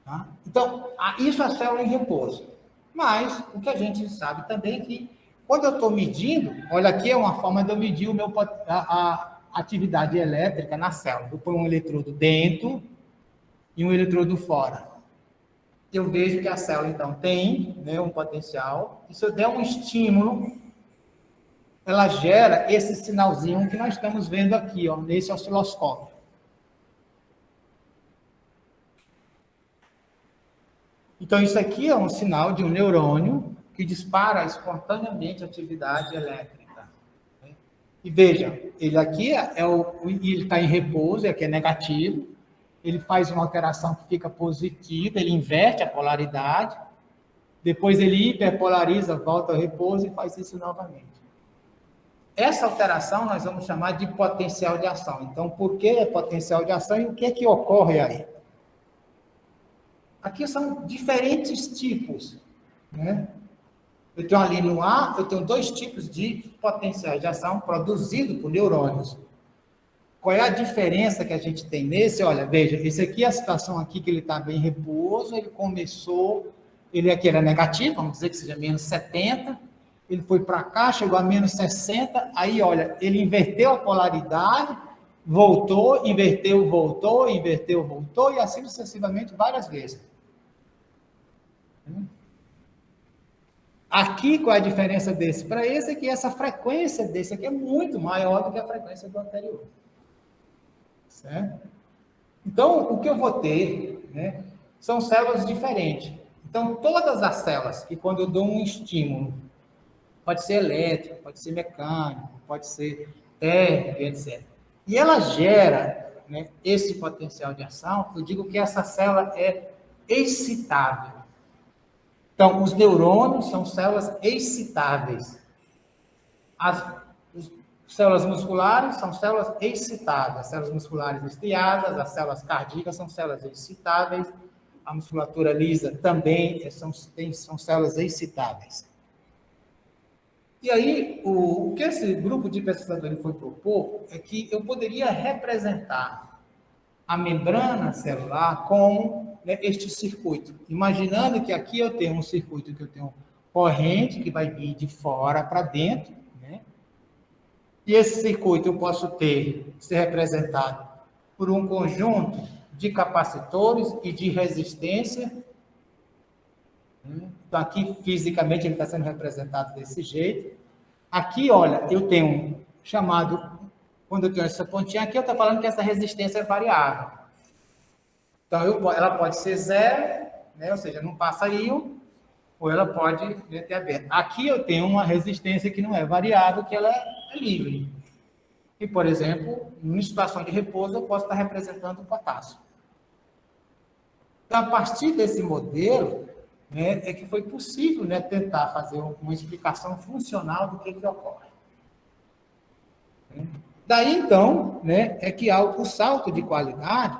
Tá? Então, isso é a célula em repouso. Mas, o que a gente sabe também é que, quando eu estou medindo, olha aqui é uma forma de eu medir a atividade elétrica na célula. Eu ponho um eletrodo dentro e um eletrodo fora. Eu vejo que a célula, então, tem, né, um potencial, e se eu der um estímulo, ela gera esse sinalzinho que nós estamos vendo aqui, ó, nesse osciloscópio. Então, isso aqui é um sinal de um neurônio que dispara espontaneamente a atividade elétrica. E veja, ele aqui ele está em repouso, aqui é negativo, ele faz uma alteração que fica positiva, ele inverte a polaridade, depois ele hiperpolariza, volta ao repouso e faz isso novamente. Essa alteração nós vamos chamar de potencial de ação. Então, por que é potencial de ação e o que é que ocorre aí? Aqui são diferentes tipos, né? Eu tenho ali no A, eu tenho 2 tipos de potenciais de ação produzidos por neurônios. Qual é a diferença que a gente tem nesse? Olha, veja, esse aqui é a situação aqui que ele está bem repouso, ele começou, ele aqui era negativo, vamos dizer que seja menos 70, ele foi para cá, chegou a menos 60, aí, olha, ele inverteu a polaridade, voltou, inverteu, voltou, e assim sucessivamente várias vezes. Aqui, qual é a diferença desse para esse? É que essa frequência desse aqui é muito maior do que a frequência do anterior. Certo? Então, o que eu vou ter, né, são células diferentes. Então, todas as células que quando eu dou um estímulo, pode ser elétrico, pode ser mecânico, pode ser térmico, etc. E ela gera, né, esse potencial de ação, eu digo que essa célula é excitável. Então, os neurônios são células excitáveis. As células musculares são células excitáveis. As células musculares estriadas, as células cardíacas são células excitáveis. A musculatura lisa também são células excitáveis. E aí, o que esse grupo de pesquisadores foi propor é que eu poderia representar a membrana celular com, né, este circuito. Imaginando que aqui eu tenho um circuito que eu tenho corrente que vai vir de fora para dentro, né? E esse circuito eu posso ser representado por um conjunto de capacitores e de resistência. Então, aqui, fisicamente, ele está sendo representado desse jeito. Aqui, olha, eu tenho um chamado, quando eu tenho essa pontinha aqui, eu estou falando que essa resistência é variável. Então, ela pode ser zero, né? Ou seja, não passa íon, ou ela pode ter aberto. Aqui eu tenho uma resistência que não é variável, que ela é livre. E, por exemplo, em situação de repouso, eu posso estar representando o potássio. Então, a partir desse modelo, né, é que foi possível, né, tentar fazer uma explicação funcional do que ocorre. Daí, então, né, é que há o salto de qualidade,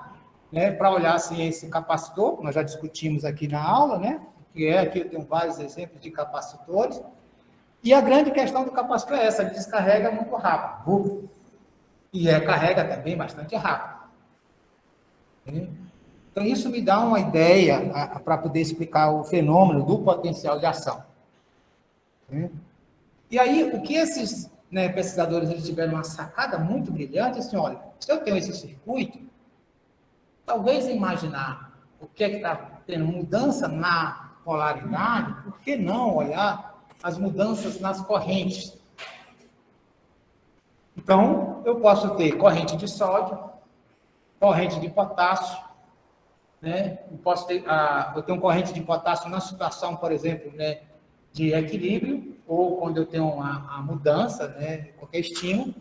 né, para olhar assim, esse capacitor, que nós já discutimos aqui na aula, né, que aqui eu tenho vários exemplos de capacitores, e a grande questão do capacitor é essa, ele descarrega muito rápido, e carrega também bastante rápido. Então, isso me dá uma ideia para poder explicar o fenômeno do potencial de ação. E aí, o que esses, né, pesquisadores eles tiveram uma sacada muito brilhante, assim, olha, se eu tenho esse circuito, talvez imaginar o que é que está tendo mudança na polaridade, por que não olhar as mudanças nas correntes? Então, eu posso ter corrente de sódio, corrente de potássio, né? Eu tenho corrente de potássio na situação, por exemplo, né, de equilíbrio, ou quando eu tenho a mudança, né, qualquer estímulo.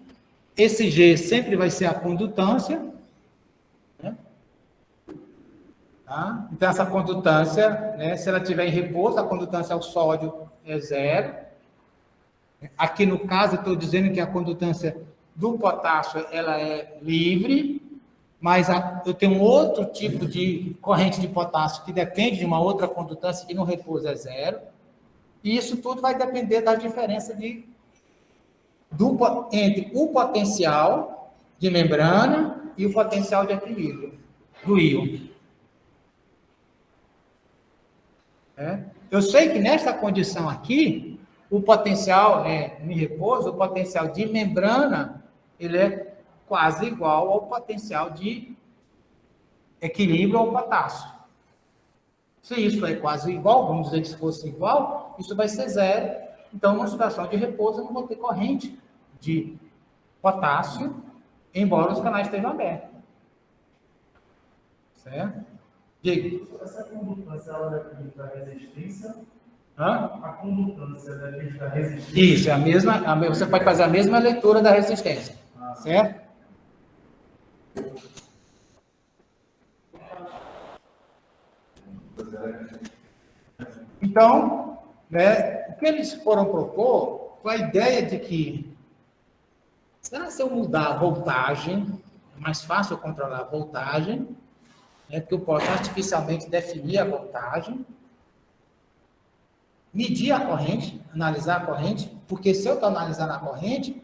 Esse G sempre vai ser a condutância, né? Tá? Então, essa condutância, né, se ela estiver em repouso, a condutância ao sódio é zero. Aqui, no caso, eu estou dizendo que a condutância do potássio ela é livre, mas eu tenho um outro tipo de corrente de potássio que depende de uma outra condutância que no repouso é zero. E isso tudo vai depender da diferença entre o potencial de membrana e o potencial de equilíbrio do íon. né? Eu sei que nesta condição aqui, o potencial em repouso, o potencial de membrana, ele é quase igual ao potencial de equilíbrio ao potássio. Se isso é quase igual, vamos dizer que se fosse igual, isso vai ser zero. Então, numa situação de repouso, eu não vou ter corrente de potássio, embora os canais estejam abertos. Certo? Diga. Essa condutância, ela depende da resistência? Hã? A condutância depende da resistência? Isso, é a mesma, você pode fazer a mesma leitura da resistência. Certo? Então, né, o que eles foram propor foi a ideia de que, será se eu mudar a voltagem, é mais fácil eu controlar a voltagem, né, porque eu posso artificialmente definir a voltagem, medir a corrente, analisar a corrente, porque se eu estou analisando a corrente,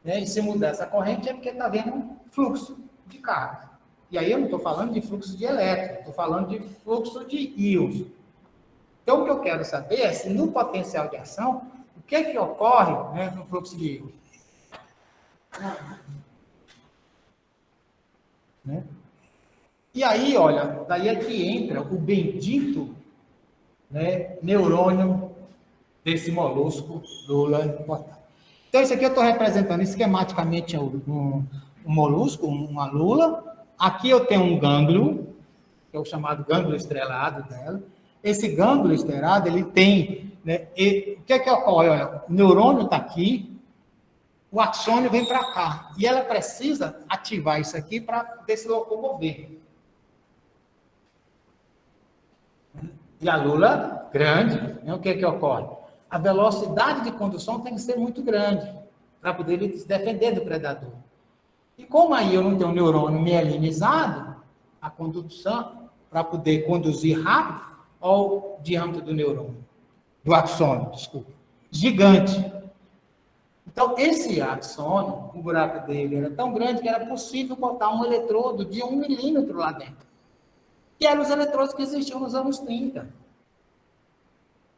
né, e se mudar essa corrente é porque está vendo um fluxo de carga. E aí eu não estou falando de fluxo de elétron, estou falando de fluxo de íons. Então, o que eu quero saber é se no potencial de ação, o que é que ocorre, né, no fluxo de íons. Né? E aí, olha, daí é que entra o bendito, né, neurônio desse molusco lula importante. Então, isso aqui eu estou representando esquematicamente um molusco, uma lula. Aqui eu tenho um gânglio, que é o chamado gânglio estrelado dela. Esse gânglio estrelado, ele tem, né, o que é que ocorre? Olha, o neurônio está aqui, o axônio vem para cá, e ela precisa ativar isso aqui para poder se locomover. E a lula grande, né, o que é que ocorre? A velocidade de condução tem que ser muito grande, para poder ele se defender do predador. E como aí eu não tenho um neurônio mielinizado, a condução, para poder conduzir rápido, olha o diâmetro do neurônio, do axônio, desculpa, gigante. Então, esse axônio, o buraco dele era tão grande que era possível botar um eletrodo de 1 milímetro lá dentro. Que eram os eletrodos que existiam nos anos 30.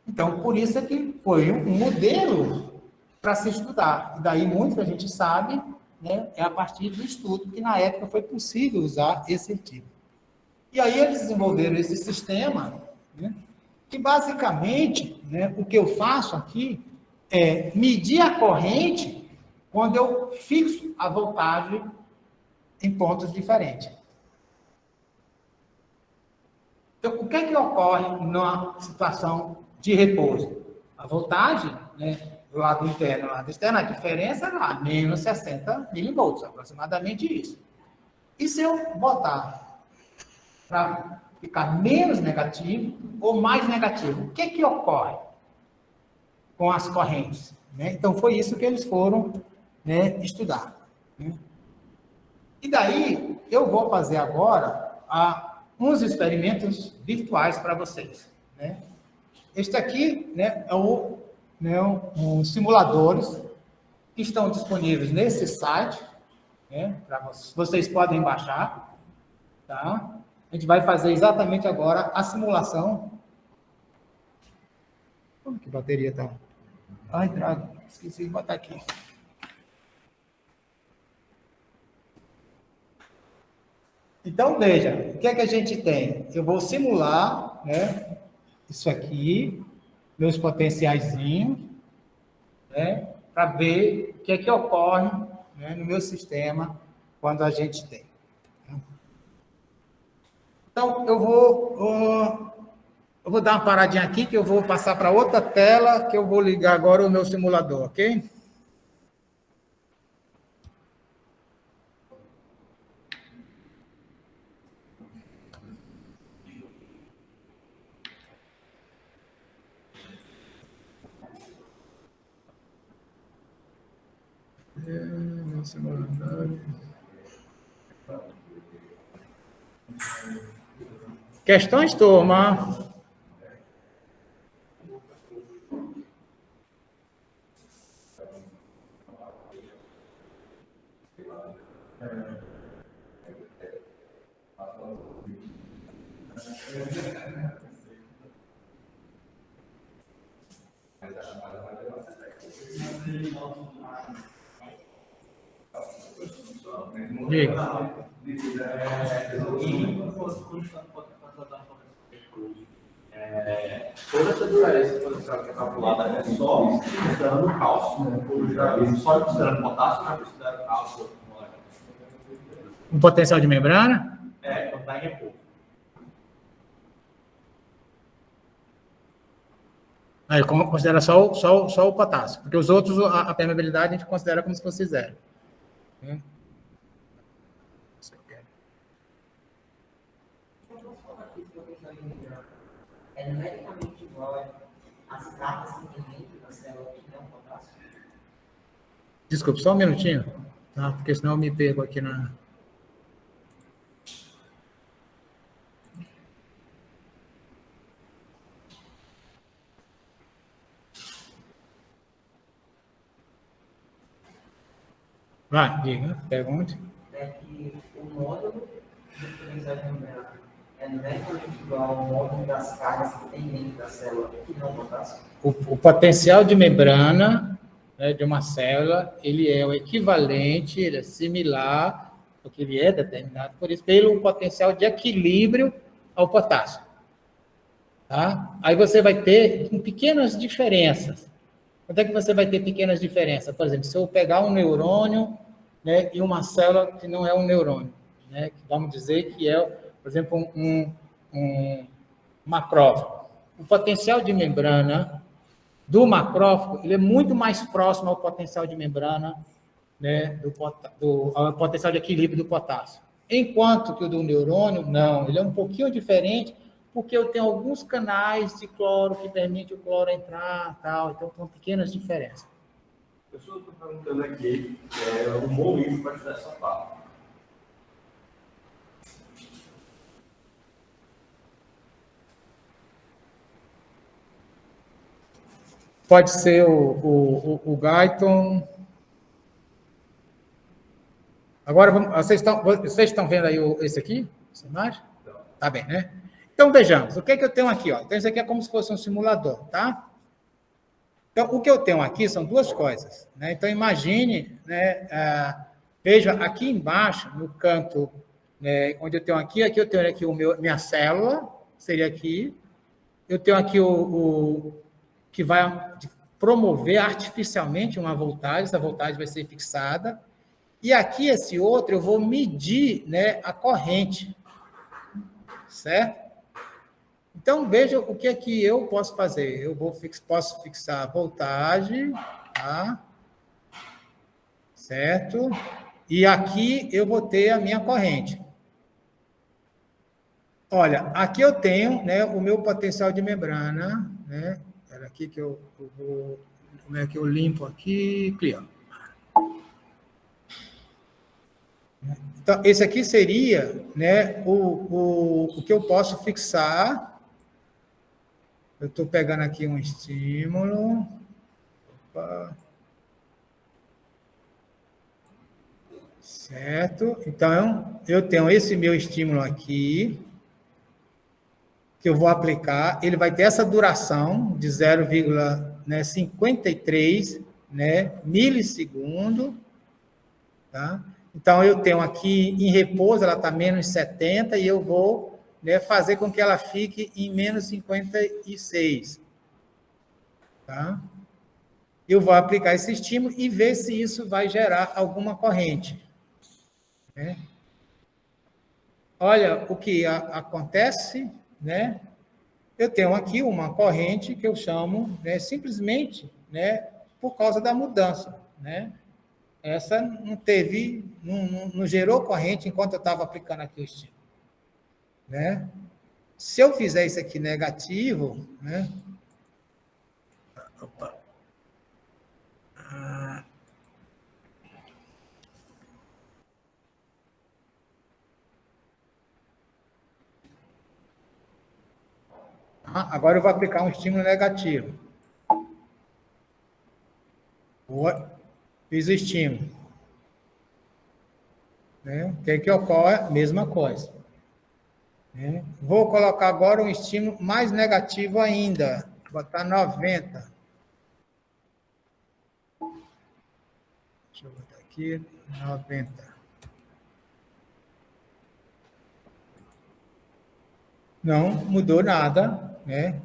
Então, por isso é que foi um modelo para se estudar. E daí, muito que a gente sabe, né, é a partir do estudo que, na época, foi possível usar esse tipo. E aí, eles desenvolveram esse sistema, né, que, basicamente, né, o que eu faço aqui é medir a corrente quando eu fixo a voltagem em pontos diferentes. Então, o que é que ocorre numa situação de repouso? A voltagem, né, do lado interno e do lado externo, a diferença é lá, menos 60 milivolts, aproximadamente isso. E se eu botar para ficar menos negativo ou mais negativo, o que é que ocorre com as correntes? Né? Então, foi isso que eles foram, né, estudar. Né? E daí, eu vou fazer agora uns experimentos virtuais para vocês. Né? Este aqui, né, é os simuladores que estão disponíveis nesse site, né, vocês podem baixar. Tá? A gente vai fazer exatamente agora a simulação. Como que a bateria está? Ai, droga, esqueci de botar aqui. Então, veja, o que é que a gente tem? Eu vou simular, né, isso aqui, meus potenciaizinhos, né, para ver o que é que ocorre, né, no meu sistema quando a gente tem. Então, eu vou dar uma paradinha aqui, que eu vou passar para outra tela, que eu vou ligar agora o meu simulador, ok? Meu simulador. Questões, turma? Toda essa dureza potencial que é calculada é só considerando cálcio, só considerando potássio, não considerando cálcio. Um potencial de membrana? Quando está em repouso. Aí considera só o potássio, porque os outros, a permeabilidade, a gente considera como se fosse zero. É numericamente igual às cargas que tem dentro da célula que não potássio? Desculpe, só um minutinho, tá? Porque senão eu me perco aqui na... Vai, diga, pergunte. É que o módulo do potencial de membrana é numericamente igual ao módulo das cargas que tem dentro da célula que não potássio? O potencial de membrana, né, de uma célula, ele é o equivalente, ele é similar, porque ele é determinado por isso, pelo potencial de equilíbrio ao potássio. Tá? Aí você vai ter pequenas diferenças. Quando é que você vai ter pequenas diferenças? Por exemplo, se eu pegar um neurônio, né, e uma célula que não é um neurônio, né, que vamos dizer que é, por exemplo, um macrófago. O potencial de membrana do macrófago, ele é muito mais próximo ao potencial de membrana, né, ao potencial de equilíbrio do potássio. Enquanto que o do neurônio, não, ele é um pouquinho diferente, porque eu tenho alguns canais de cloro que permitem o cloro entrar, tal, então são pequenas diferenças. Eu só estou perguntando aqui, um bom livro para estudar essa parte. Pode ser o Guyton. Agora, vocês estão vendo aí esse aqui? Essa imagem? Tá bem, né? Então, vejamos. O que eu tenho aqui? Ó? Então, isso aqui é como se fosse um simulador, tá? Então, o que eu tenho aqui são duas coisas, né? Então, imagine, né, veja, aqui embaixo, no canto, né, onde eu tenho aqui eu tenho aqui minha célula, seria aqui. Eu tenho aqui o que vai promover artificialmente uma voltagem, essa voltagem vai ser fixada. E aqui, esse outro, eu vou medir, né, a corrente, certo? Então, veja o que é que eu posso fazer. Eu posso fixar a voltagem, tá? Certo? E aqui eu vou ter a minha corrente. Olha, aqui eu tenho, né, o meu potencial de membrana, né? Era aqui que eu vou... Como é que eu limpo aqui? Clio. Então, esse aqui seria, né, o que eu posso fixar. Eu estou pegando aqui um estímulo. Opa. Certo? Então, eu tenho esse meu estímulo aqui, que eu vou aplicar. Ele vai ter essa duração de 0,53, né, milissegundo. Tá? Então, eu tenho aqui em repouso, ela está menos 70, e eu vou, né, fazer com que ela fique em menos 56. Tá? Eu vou aplicar esse estímulo e ver se isso vai gerar alguma corrente. Né? Olha o que acontece, né? Eu tenho aqui uma corrente que eu chamo, né, simplesmente, né, por causa da mudança, né? Essa não gerou corrente enquanto eu estava aplicando aqui o estímulo. Né? Se eu fizer isso aqui negativo, né? Opa. Agora eu vou aplicar um estímulo negativo. Fiz o estímulo. Né? O que ocorre? Mesma coisa. Né? Vou colocar agora um estímulo mais negativo ainda. Vou botar 90. aqui, 90. Não mudou nada, né?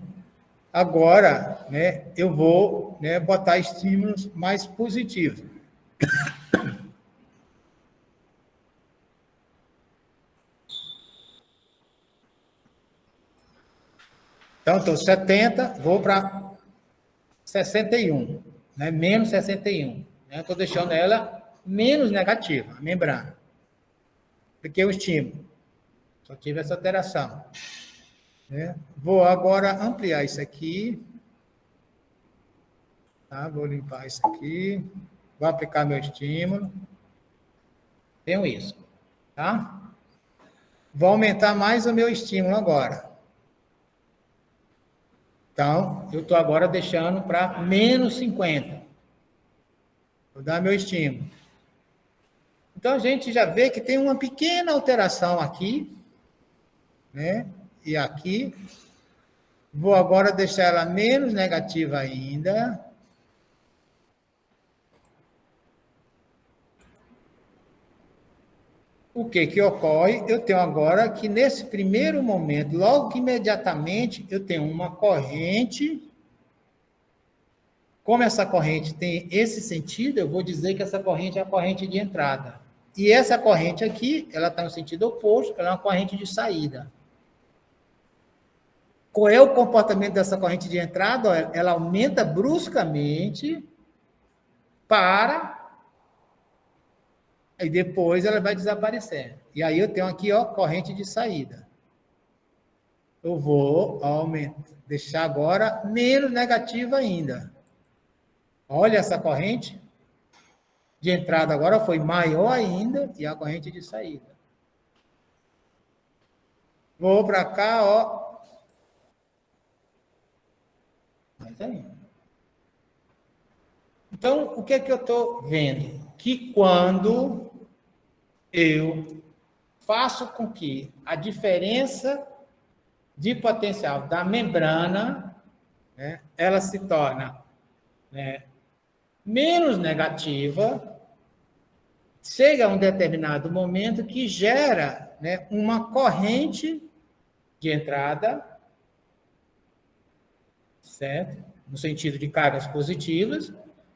Agora, né, eu vou, né, botar estímulos mais positivos. Então, estou 70, vou para 61, né? Menos 61. Né? Estou deixando ela menos negativa, a membrana, do que o estímulo. Só tive essa alteração. Né? Vou agora ampliar isso aqui. Tá? Vou limpar isso aqui. Vou aplicar meu estímulo. Tenho isso. Tá? Vou aumentar mais o meu estímulo agora. Então, eu estou agora deixando para menos 50. Vou dar meu estímulo. Então, a gente já vê que tem uma pequena alteração aqui, né? E aqui. Vou agora deixar ela menos negativa ainda. O que ocorre? Eu tenho agora que nesse primeiro momento, logo que imediatamente, eu tenho uma corrente. Como essa corrente tem esse sentido, eu vou dizer que essa corrente é a corrente de entrada. E essa corrente aqui, ela está no sentido oposto, ela é uma corrente de saída. Qual é o comportamento dessa corrente de entrada? Ela aumenta bruscamente para... E depois ela vai desaparecer. E aí eu tenho aqui, ó, corrente de saída. Eu vou aumentar, deixar agora menos negativa ainda. Olha essa corrente de entrada agora foi maior ainda e a corrente de saída. Vou para cá, ó. Mas aí. Então, o que é que eu estou vendo? Que quando eu faço com que a diferença de potencial da membrana, né, ela se torna, né, menos negativa, chega a um determinado momento que gera, né, uma corrente de entrada, certo? No sentido de cargas positivas.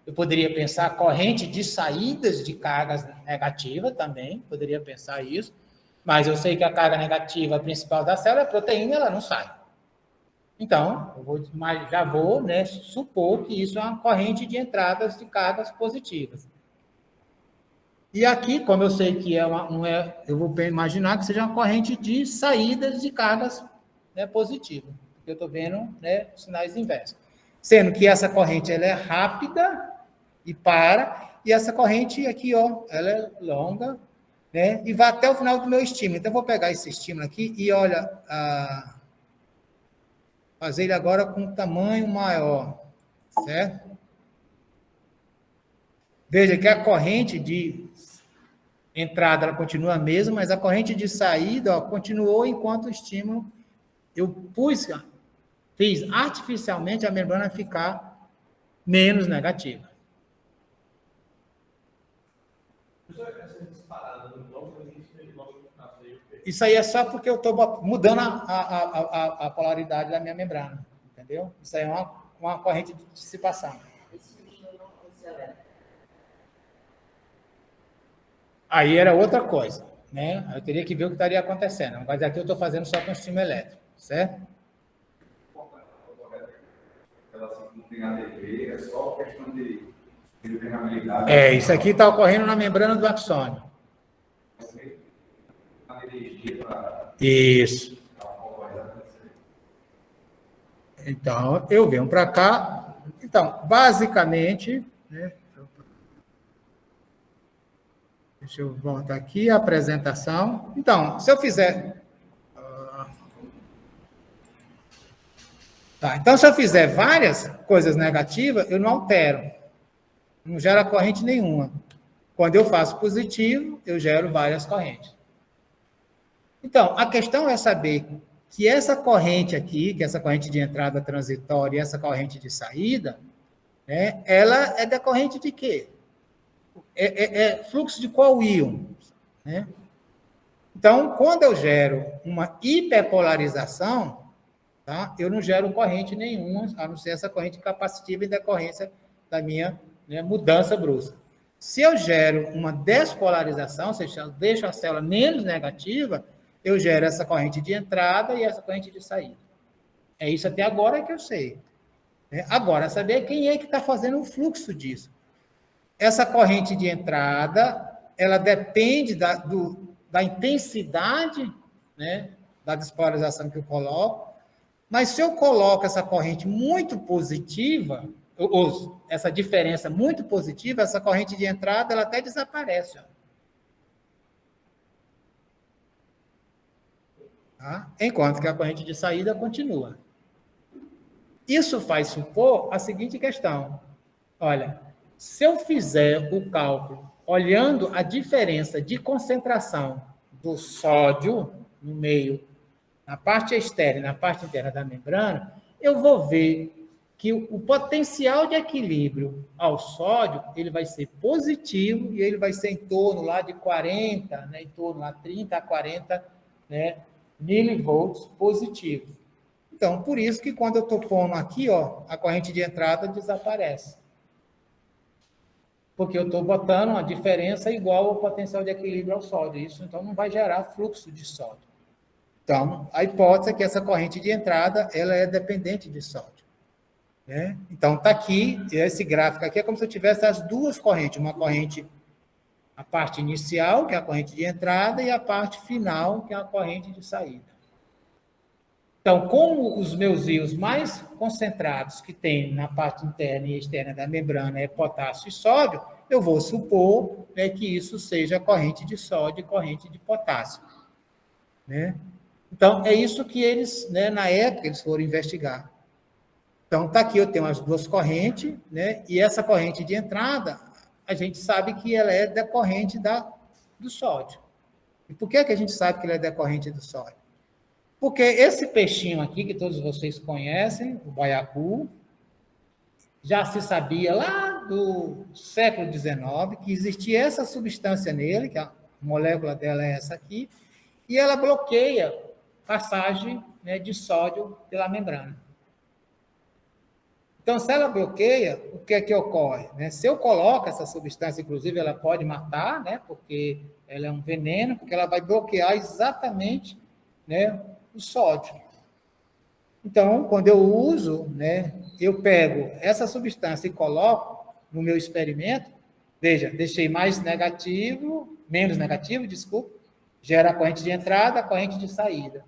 Eu poderia pensar corrente de saídas de cargas negativas também, poderia pensar isso, mas eu sei que a carga negativa principal da célula é a proteína, ela não sai. Então, já vou, né, supor que isso é uma corrente de entradas de cargas positivas. E aqui, como eu sei que eu vou imaginar que seja uma corrente de saídas de cargas, né, positivas, porque eu estou vendo, né, sinais inversos. Sendo que essa corrente ela é rápida e e essa corrente aqui, ó, ela é longa, né, e vai até o final do meu estímulo. Então, eu vou pegar esse estímulo aqui e, olha, fazer ele agora com um tamanho maior, certo? Veja que a corrente de entrada ela continua a mesma, mas a corrente de saída, ó, continuou enquanto o estímulo eu fiz artificialmente a membrana ficar menos negativa. Isso aí é só porque eu estou mudando a polaridade da minha membrana, entendeu? Isso aí é uma corrente de dissipação. Aí era outra coisa, né? Eu teria que ver o que estaria acontecendo. Mas aqui eu estou fazendo só com estímulo elétrico, certo? É só questão de permeabilidade. Isso aqui está ocorrendo na membrana do axônio. Isso. Então, eu venho para cá. Então, basicamente, né? Deixa eu voltar aqui a apresentação. Então, se eu fizer... Tá, então, se eu fizer várias coisas negativas, eu não altero. Não gera corrente nenhuma. Quando eu faço positivo, eu gero várias correntes. Então, a questão é saber que essa corrente aqui, que é essa corrente de entrada transitória e essa corrente de saída, né, ela é decorrente de quê? é fluxo de qual íon? Né? Então, quando eu gero uma hiperpolarização, tá? Eu não gero corrente nenhuma, a não ser essa corrente capacitiva em decorrência da minha, né, mudança brusca. Se eu gero uma despolarização, ou seja, eu deixo a célula menos negativa, eu gero essa corrente de entrada e essa corrente de saída. É isso até agora que eu sei. Né? Agora, saber quem é que está fazendo o fluxo disso. Essa corrente de entrada, ela depende da intensidade, né, da despolarização que eu coloco, mas se eu coloco essa corrente muito positiva, ou essa diferença muito positiva, essa corrente de entrada, ela até desaparece. Ó. Tá? Enquanto que a corrente de saída continua. Isso faz supor a seguinte questão. Olha, se eu fizer o cálculo olhando a diferença de concentração do sódio no meio, na parte externa e na parte interna da membrana, eu vou ver que o potencial de equilíbrio ao sódio, ele vai ser positivo e ele vai ser em torno lá de 40, né, em torno lá 30 a 40, né, milivolts positivos. Então, por isso que quando eu estou pondo aqui, ó, a corrente de entrada desaparece. Porque eu estou botando uma diferença igual ao potencial de equilíbrio ao sódio. Isso, então, não vai gerar fluxo de sódio. Então, a hipótese é que essa corrente de entrada, ela é dependente de sódio. Né? Então, está aqui, esse gráfico aqui é como se eu tivesse as duas correntes. Uma corrente, a parte inicial, que é a corrente de entrada, e a parte final, que é a corrente de saída. Então, como os meus íons mais concentrados que tem na parte interna e externa da membrana é potássio e sódio, eu vou supor, né, que isso seja corrente de sódio e corrente de potássio. Né? Então, é isso que eles, né, na época, eles foram investigar. Então, está aqui, eu tenho as duas correntes, né, e essa corrente de entrada, a gente sabe que ela é decorrente do sódio. E por que a gente sabe que ela é decorrente do sódio? Porque esse peixinho aqui, que todos vocês conhecem, o baiacu, já se sabia lá do século XIX que existia essa substância nele, que a molécula dela é essa aqui, e ela bloqueia passagem, né, de sódio pela membrana. Então, se ela bloqueia, o que é que ocorre? Né? Se eu coloco essa substância, inclusive, ela pode matar, né, porque ela é um veneno, porque ela vai bloquear exatamente, né, o sódio. Então, quando eu uso, né, eu pego essa substância e coloco no meu experimento, veja, deixei mais negativo, menos negativo, desculpa, gera a corrente de entrada, a corrente de saída.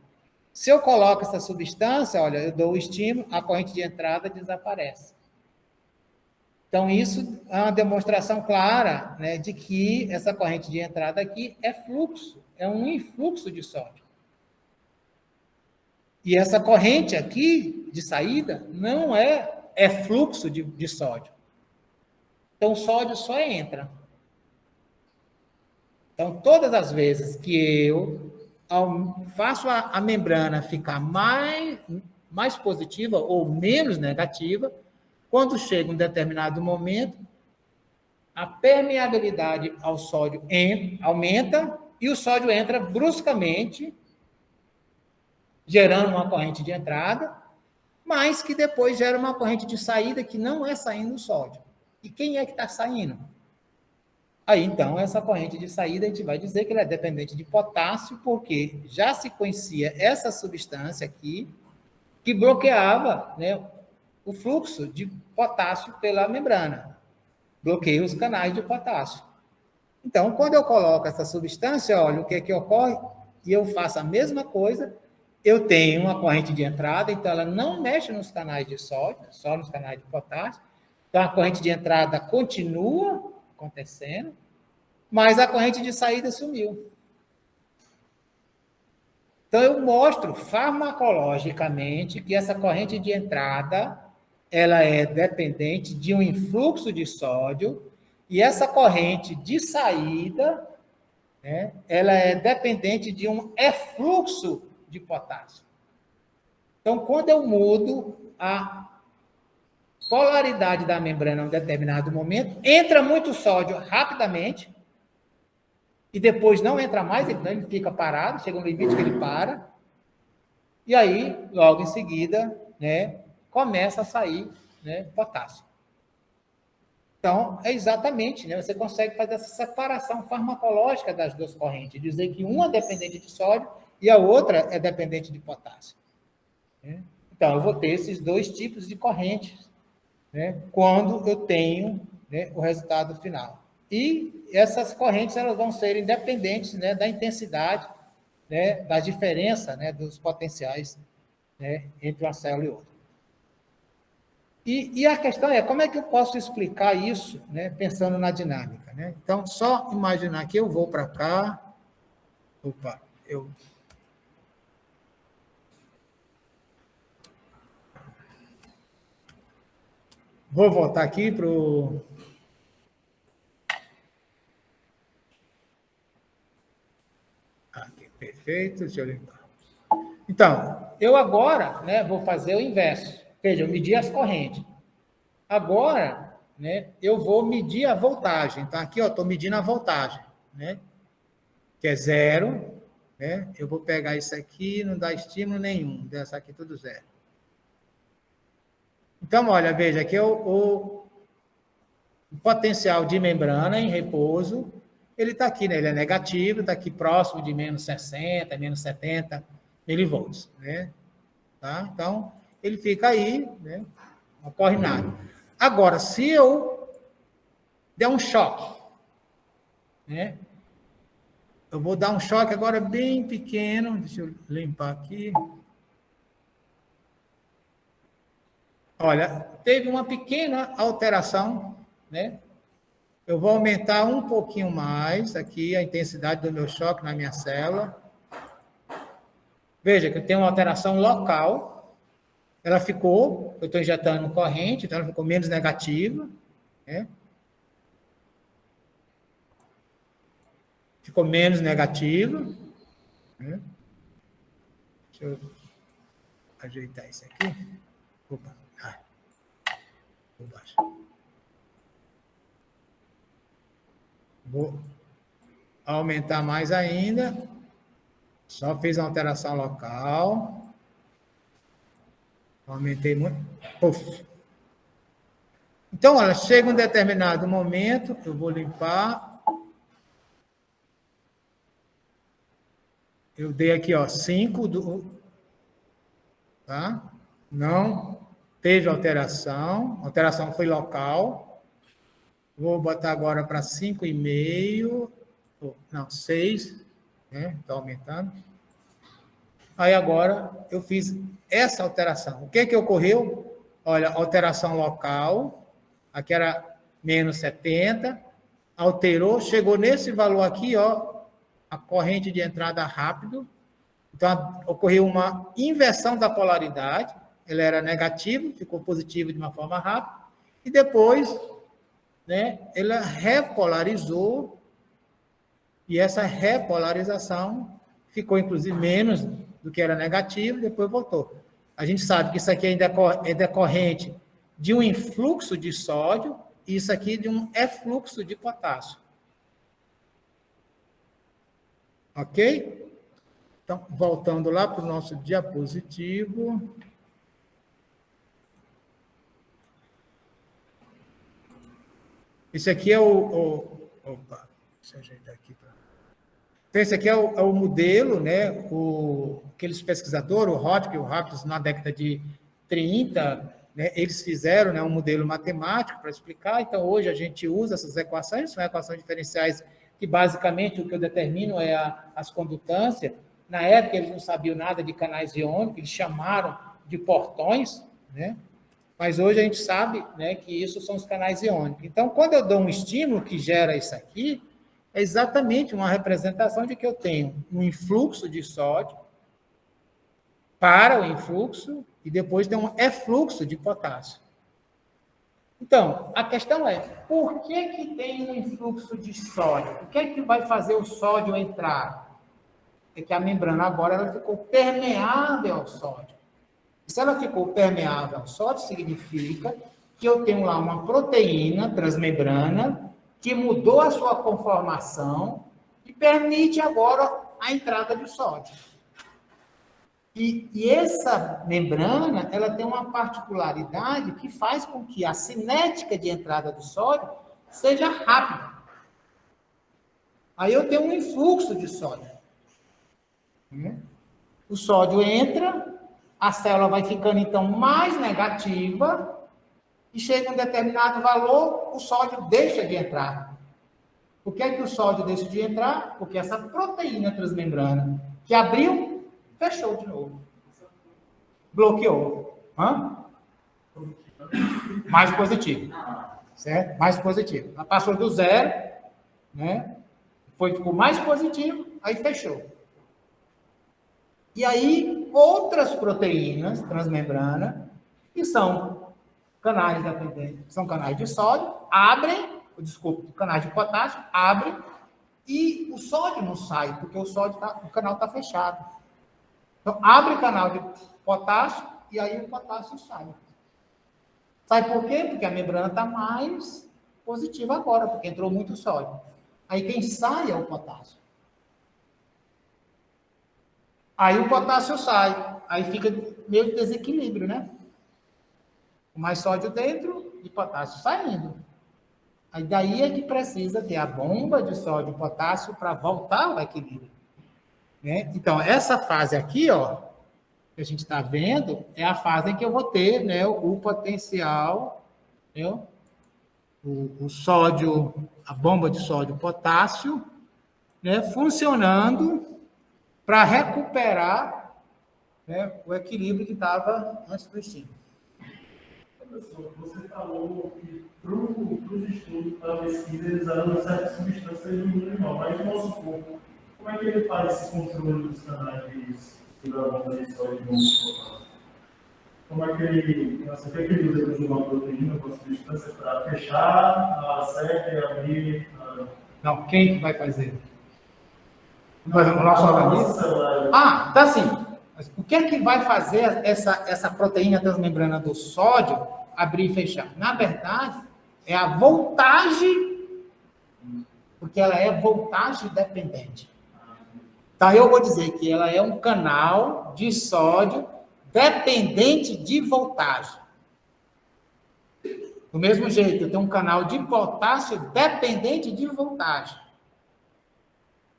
Se eu coloco essa substância, olha, eu dou o estímulo, a corrente de entrada desaparece. Então, isso é uma demonstração clara, né, de que essa corrente de entrada aqui é fluxo, é um influxo de sódio. E essa corrente aqui, de saída, não é fluxo de sódio. Então, o sódio só entra. Então, todas as vezes que eu faço a membrana ficar mais positiva ou menos negativa, quando chega um determinado momento, a permeabilidade ao sódio aumenta e o sódio entra bruscamente, gerando uma corrente de entrada, mas que depois gera uma corrente de saída que não é saindo o sódio. E quem é que está saindo? Aí, então, essa corrente de saída, a gente vai dizer que ela é dependente de potássio, porque já se conhecia essa substância aqui, que bloqueava, né, o fluxo de potássio pela membrana. Bloqueia os canais de potássio. Então, quando eu coloco essa substância, olha, o que é que ocorre? E eu faço a mesma coisa, eu tenho uma corrente de entrada, então ela não mexe nos canais de sódio, só nos canais de potássio. Então, a corrente de entrada continua acontecendo, mas a corrente de saída sumiu. Então, eu mostro farmacologicamente que essa corrente de entrada, ela é dependente de um influxo de sódio, e essa corrente de saída, né, ela é dependente de um efluxo de potássio. Então, quando eu mudo a polaridade da membrana em um determinado momento, entra muito sódio rapidamente, e depois não entra mais, então ele fica parado, chega um limite que ele para, e aí, logo em seguida, né, começa a sair, né, potássio. Então, é exatamente, né, você consegue fazer essa separação farmacológica das duas correntes, dizer que uma é dependente de sódio e a outra é dependente de potássio. Né? Então, eu vou ter esses dois tipos de correntes, né, quando eu tenho, né, o resultado final. E essas correntes elas vão ser independentes, né, da intensidade, né, da diferença, né, dos potenciais, né, entre uma célula e outra. E a questão é, como é que eu posso explicar isso, né, pensando na dinâmica? Né? Então, só imaginar que eu vou para cá. Opa, eu... Vou voltar aqui para o... Aqui, perfeito, deixa eu limpar. Então, eu agora, né, vou fazer o inverso. Veja, eu medi as correntes. Agora, né, eu vou medir a voltagem. Então, aqui, estou medindo a voltagem, né, que é 0. Né, eu vou pegar isso aqui, não dá estímulo nenhum. Dessa aqui, tudo 0. Então, olha, veja, aqui o potencial de membrana em repouso, ele está aqui, né, ele é negativo, está aqui próximo de menos 60, menos 70 milivolts. Né, tá? Então, ele fica aí, né? Não ocorre nada. Agora, se eu der um choque, né? Eu vou dar um choque agora bem pequeno, deixa eu limpar aqui. Olha, teve uma pequena alteração, né? Eu vou aumentar um pouquinho mais aqui a intensidade do meu choque na minha célula. Veja que eu tenho uma alteração local. Ela ficou, eu estou injetando corrente, então ela ficou menos negativa, né? Ficou menos negativa, né? Deixa eu ajeitar isso aqui. Opa, vou baixar. Vou aumentar mais ainda. Só fiz uma alteração local. Aumentei muito. Uf. Então, olha, chega um determinado momento, eu vou limpar. Eu dei aqui, 5 do... Tá? Não teve alteração. A alteração foi local. Vou botar agora para 5,5. Não, 6. Né? Está aumentando. Aí agora eu fiz essa alteração. O que ocorreu? Olha, alteração local, aqui era menos 70, alterou, chegou nesse valor aqui, a corrente de entrada rápido. Então, ocorreu uma inversão da polaridade, ele era negativo, ficou positivo de uma forma rápida, e depois, né, ela repolarizou, e essa repolarização ficou, inclusive, menos do que era negativo, e depois voltou. A gente sabe que isso aqui é decorrente de um influxo de sódio, e isso aqui de um efluxo de potássio. Ok? Então, voltando lá para o nosso diapositivo. Esse aqui é opa, deixa eu ajeitar aqui. Então, esse aqui é o modelo, né? Aqueles pesquisadores, o Hodgkin e o Raptis, na década de 30, né, eles fizeram, né, um modelo matemático para explicar. Então, hoje a gente usa essas equações, são equações diferenciais que, basicamente, o que eu determino é as condutâncias. Na época, eles não sabiam nada de canais iônicos, eles chamaram de portões, né? Mas hoje a gente sabe, né, que isso são os canais iônicos. Então, quando eu dou um estímulo que gera isso aqui, é exatamente uma representação de que eu tenho um influxo de sódio para o influxo e depois tem um efluxo de potássio. Então, a questão é, por que tem um influxo de sódio? O que é que vai fazer o sódio entrar? É que a membrana agora ela ficou permeável ao sódio. Se ela ficou permeável ao sódio, significa que eu tenho lá uma proteína transmembrana que mudou a sua conformação e permite agora a entrada de sódio. E essa membrana, ela tem uma particularidade que faz com que a cinética de entrada do sódio seja rápida. Aí eu tenho um influxo de sódio. O sódio entra, a célula vai ficando, então, mais negativa, e chega a um determinado valor, o sódio deixa de entrar. Por que é que o sódio deixa de entrar? Porque essa proteína transmembrana que abriu, fechou de novo. Bloqueou. Mais positivo. Certo? Mais positivo. Ela passou do zero, né? Ficou mais positivo, aí fechou. E aí, outras proteínas transmembrana, que são canais dependentes, são canais de sódio, abrem, canais de potássio, abrem, e o sódio não sai, porque o canal está fechado. Então, abre o canal de potássio e aí o potássio sai. Sai por quê? Porque a membrana está mais positiva agora, porque entrou muito sódio. Aí quem sai é o potássio. Aí o potássio sai. Aí fica meio de desequilíbrio, né? Mais sódio dentro e potássio saindo. Aí daí é que precisa ter a bomba de sódio e potássio para voltar ao equilíbrio. Né? Então, essa fase aqui, ó, que a gente está vendo, é a fase em que eu vou ter, né, o potencial, né, o sódio, a bomba de sódio e potássio, né, funcionando para recuperar, né, o equilíbrio que estava antes do estímulo. Professor, você falou que para os estudos, para a pesquisa, eles usam certas substâncias do mundo animal, mas o nosso corpo, como é que ele faz esse controle dos canais da bomba de sódio e bomba de potássio? Como é que ele usa para jogar uma proteína com a substância para fechar a seca e abrir? Não, quem vai fazer? Vai fazer o nosso organismo? Ah, tá assim. O que é que vai fazer essa proteína transmembrana do sódio abrir e fechar? Na verdade, é a voltagem, porque ela é voltagem dependente. Então, eu vou dizer que ela é um canal de sódio dependente de voltagem. Do mesmo jeito, eu tenho um canal de potássio dependente de voltagem.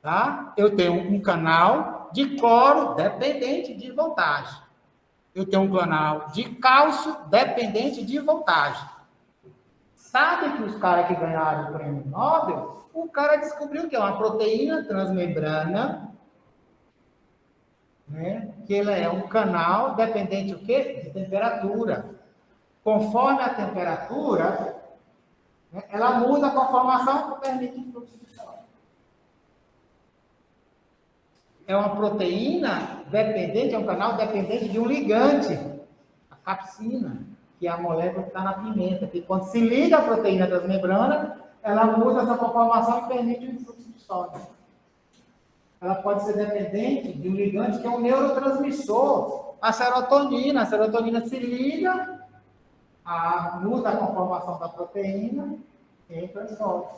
Tá? Eu tenho um canal de cloro dependente de voltagem. Eu tenho um canal de cálcio dependente de voltagem. Sabe que os caras que ganharam o prêmio Nobel, o cara descobriu que é uma proteína transmembrana, né? Que ela é um canal dependente o quê? De temperatura. Conforme a temperatura, né, ela muda a conformação que permite o fluxo de sódio. É uma proteína dependente, é um canal dependente de um ligante, a capsina, que é a molécula que está na pimenta, que quando se liga a proteína das membranas, ela muda essa conformação e permite o influxo de sódio. Ela pode ser dependente de um ligante que é um neurotransmissor, a serotonina. A serotonina se liga, muda a conformação da proteína, entra sódio.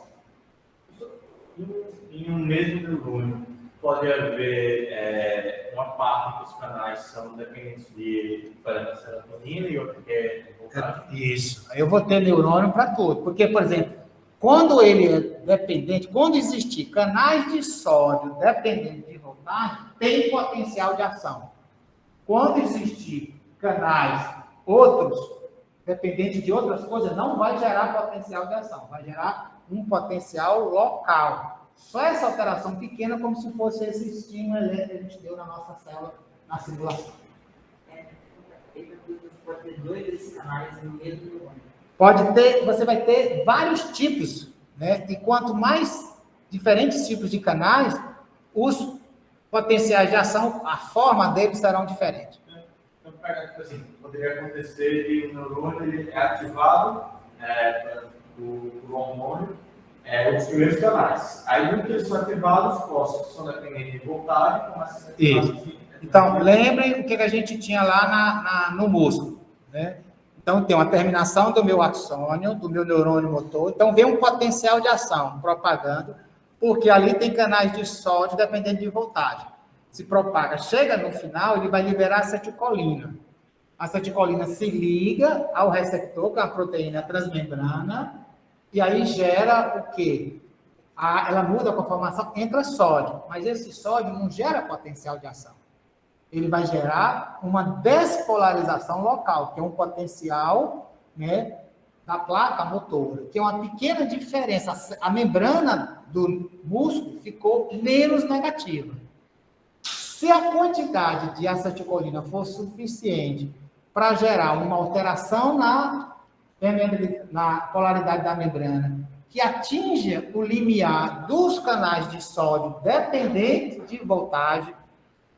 Em um mesmo neurônio, pode haver uma parte dos canais são dependentes de serotonina e outra que é voltagem? Isso. Eu vou ter neurônio para tudo. Porque, por exemplo, quando ele é dependente, quando existir canais de sódio dependentes de voltagem, tem potencial de ação. Quando existir canais outros dependentes de outras coisas, não vai gerar potencial de ação, vai gerar um potencial local. Só essa alteração pequena, como se fosse esse estímulo elétrico que a gente deu na nossa célula, na simulação. Pode ter 2 desses canais no mesmo neurônio. Pode ter, você vai ter vários tipos, né? E quanto mais diferentes tipos de canais, os potenciais de ação, a forma deles serão diferentes. Então, assim, poderia acontecer que o neurônio ele é ativado por hormônio, os primeiros canais. Aí, no que eles são ativados, os que são dependentes de voltagem, começam a ser ativados. Então, lembrem o que a gente tinha lá no músculo, né? Então, tem uma terminação do meu axônio, do meu neurônio motor. Então, vem um potencial de ação propagando, porque ali tem canais de sódio dependendo de voltagem. Se propaga, chega no final, ele vai liberar acetilcolina. A acetilcolina se liga ao receptor, que é uma proteína transmembrana, e aí gera o quê? Ela muda a conformação, entra sódio, mas esse sódio não gera potencial de ação. Ele vai gerar uma despolarização local, que é um potencial, né, da placa motora, que é uma pequena diferença. A membrana do músculo ficou menos negativa. Se a quantidade de acetilcolina for suficiente para gerar uma alteração na polaridade da membrana, que atinja o limiar dos canais de sódio dependente de voltagem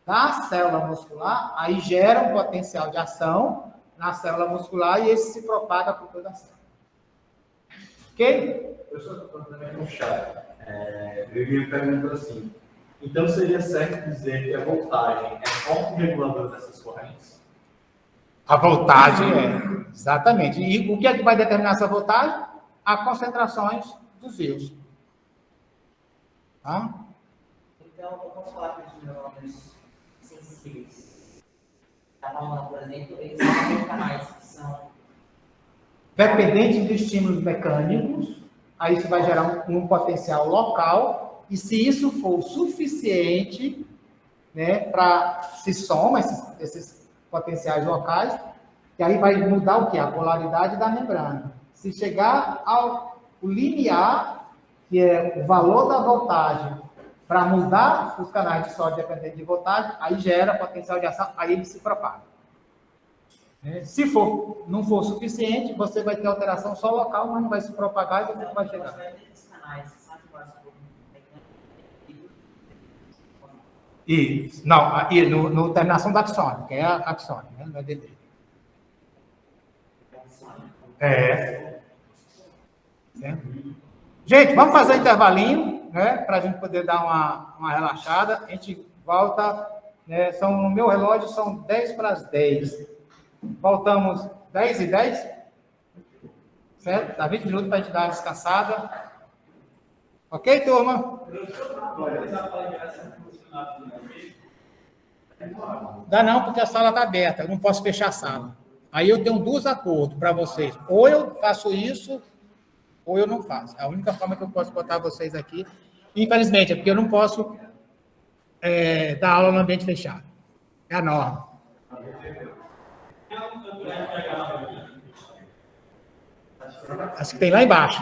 da célula muscular, aí gera um potencial de ação na célula muscular e esse se propaga por toda a célula. Ok? Professor, estou também no chat. Eu me pergunto assim, então seria certo dizer que a voltagem é só um regulador dessas correntes? A voltagem exatamente. E o que é que vai determinar essa voltagem? As concentrações dos íons. Tá? Então, eu posso falar que os neurônios sensíveis, por exemplo, eles têm canais que são Dependente de estímulos mecânicos, aí isso vai gerar um potencial local, e se isso for suficiente, né, para se somar esses potenciais locais, e aí vai mudar o quê? A polaridade da membrana. Se chegar ao limiar, que é o valor da voltagem, para mudar os canais de sódio dependente de voltagem, aí gera potencial de ação, aí ele se propaga. Se não for suficiente, você vai ter alteração só local, mas não vai se propagar e você não vai chegar. Isso. Não, no terminação da axônio, que é a axônio, né? Não é DD. Gente, vamos fazer um intervalinho, né? Para a gente poder dar uma relaxada. A gente volta, né? No meu relógio são 10 para as 10. Voltamos 10h10. Certo? Dá 20 minutos para a gente dar uma descansada. Ok, turma? Dá não, porque a sala está aberta. Eu não posso fechar a sala. Aí eu tenho 2 acordos para vocês. Ou eu faço isso, ou eu não faço. É a única forma que eu posso botar vocês aqui. Infelizmente, é porque eu não posso dar aula no ambiente fechado. É a norma. Acho que tem lá embaixo.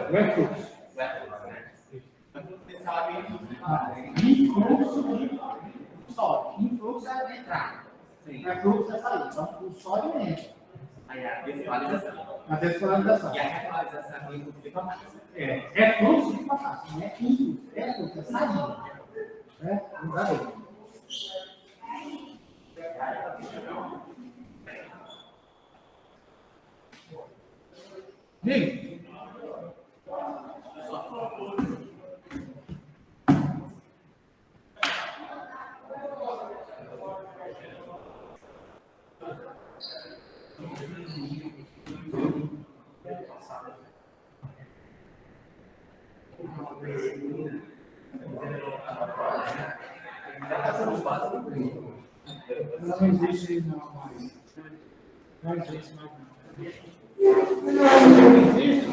O refluxo. Influxo de sódio. Influxo é entrar. Refluxo é sair. Então, o sódio entra. Aí a despolarização. A despolarização. E a repolarização fica mais. Refluxo fica fácil. Não é influxo. Refluxo é saída. Não dá bem. Diga. não existe não mais. Não existe mais não. Não existe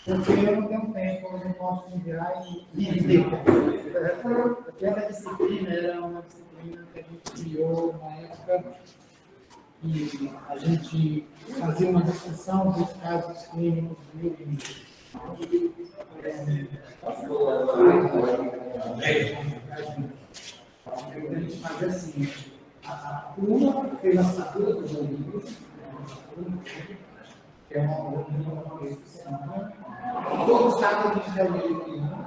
porque eu não tenho tempo, eu não posso enviar e explicar. Aquela disciplina era uma disciplina que a gente criou na época e a gente fazia uma discussão dos casos clínicos do a gente fazia assim, a turma fez a assinatura dos livros, que é uma vez por semana, todos os casos que a gente deu livro,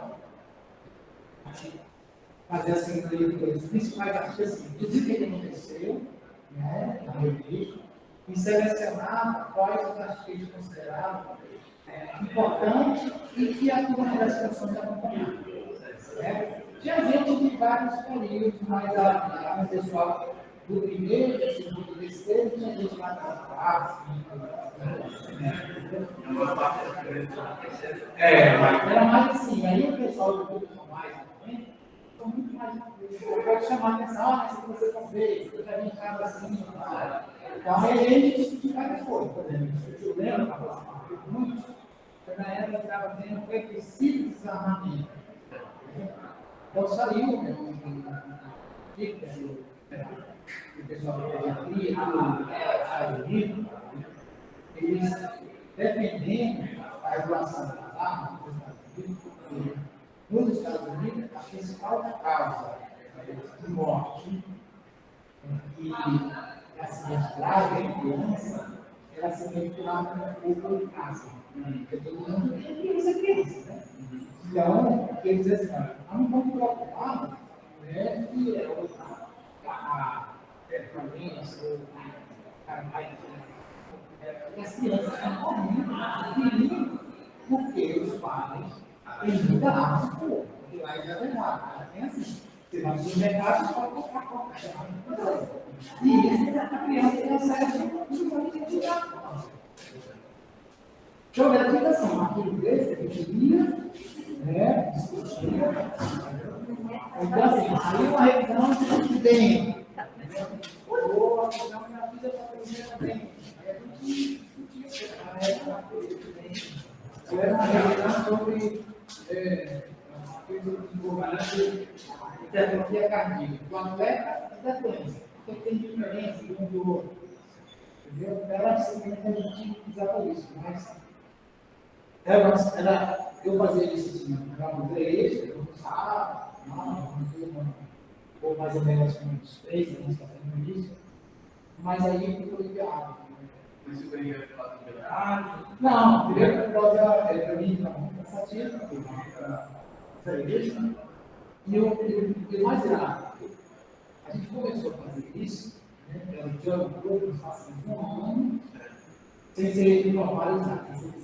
fazer assim, os principais artigos, assim, dizer o que aconteceu, né, na revista, e selecionar quais os artigos considerados importantes e que a turma tivesse função de acompanhar. Tinha gente de vários períodos, mas o pessoal do primeiro, do segundo, do terceiro, tinha gente lá da quarta, era mais assim, aí o pessoal do grupo mais também, são muito mais pode chamar a atenção, mas se você não vê, você já vem casa assim, então aí a gente discutiu várias coisas, por exemplo, discutiu lembra, muito, na época estava tendo requisito de desarmamento. Então saiu o pessoal da pediatria, do livro, eles defendendo a regulação das armas nos Estados Unidos, a principal causa de morte e acidente grave em criança era acidente grave no fogo em casa. Porque todo mundo tem essa criança, né? Então, eles dizem assim, não vamos preocupar, né, que é a performance, as crianças estão morrendo, porque os pais têm muita arma de fogo, porque lá já é errado, tem assim, você vai no mercado, você pode comprar qualquer e isso, a criança tem acesso a tudo que ela então, ela diz assim, aquilo desse, que queria, né, discutia. Então, assim, saiu uma revisão de dentro. Ou a questão que a vida está fazendo bem. Aí a gente discutia a regra de dentro. Era uma revisão sobre desenvolvimento de hipertrofia cardíaca. O atleta e da doença. Porque tem diferença de um do outro. Entendeu? Então, ela disciplina que a gente usava isso, mas eu fazia isso assim, era uma igreja, eu usava, ou mais ou menos uns 3 anos fazendo isso, mas aí ficou enviado. Mas você queria falar de verdade? Não, primeiro por causa, para mim, não, muito cansativo, porque a igreja, né? E o mais grave, a gente começou a fazer isso, né, era o dia do grupo, nós passamos um ano, sem ser formalizado, sem ser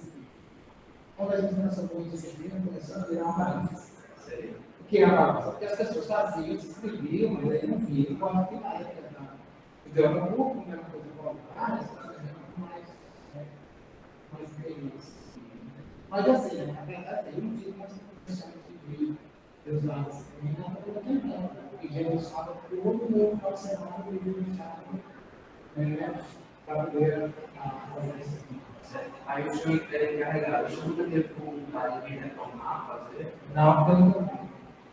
quando a gente transformou em disciplina, começando a virar uma bagunça. O que é uma bagunça? Porque as pessoas faziam, se inscreviam, mas aí não viam como que na época. Então, no grupo, né, uma coisa voluntária, as pessoas mais felizes. Mas assim, na verdade, eu não tive mais intenção de usar a disciplina para toda a questão. Porque já eu estava todo mundo final de semana privilegiado para poder fazer a disciplina. Aí o senhor é encarregado, o senhor nunca teve vontade de retornar, fazer? Não,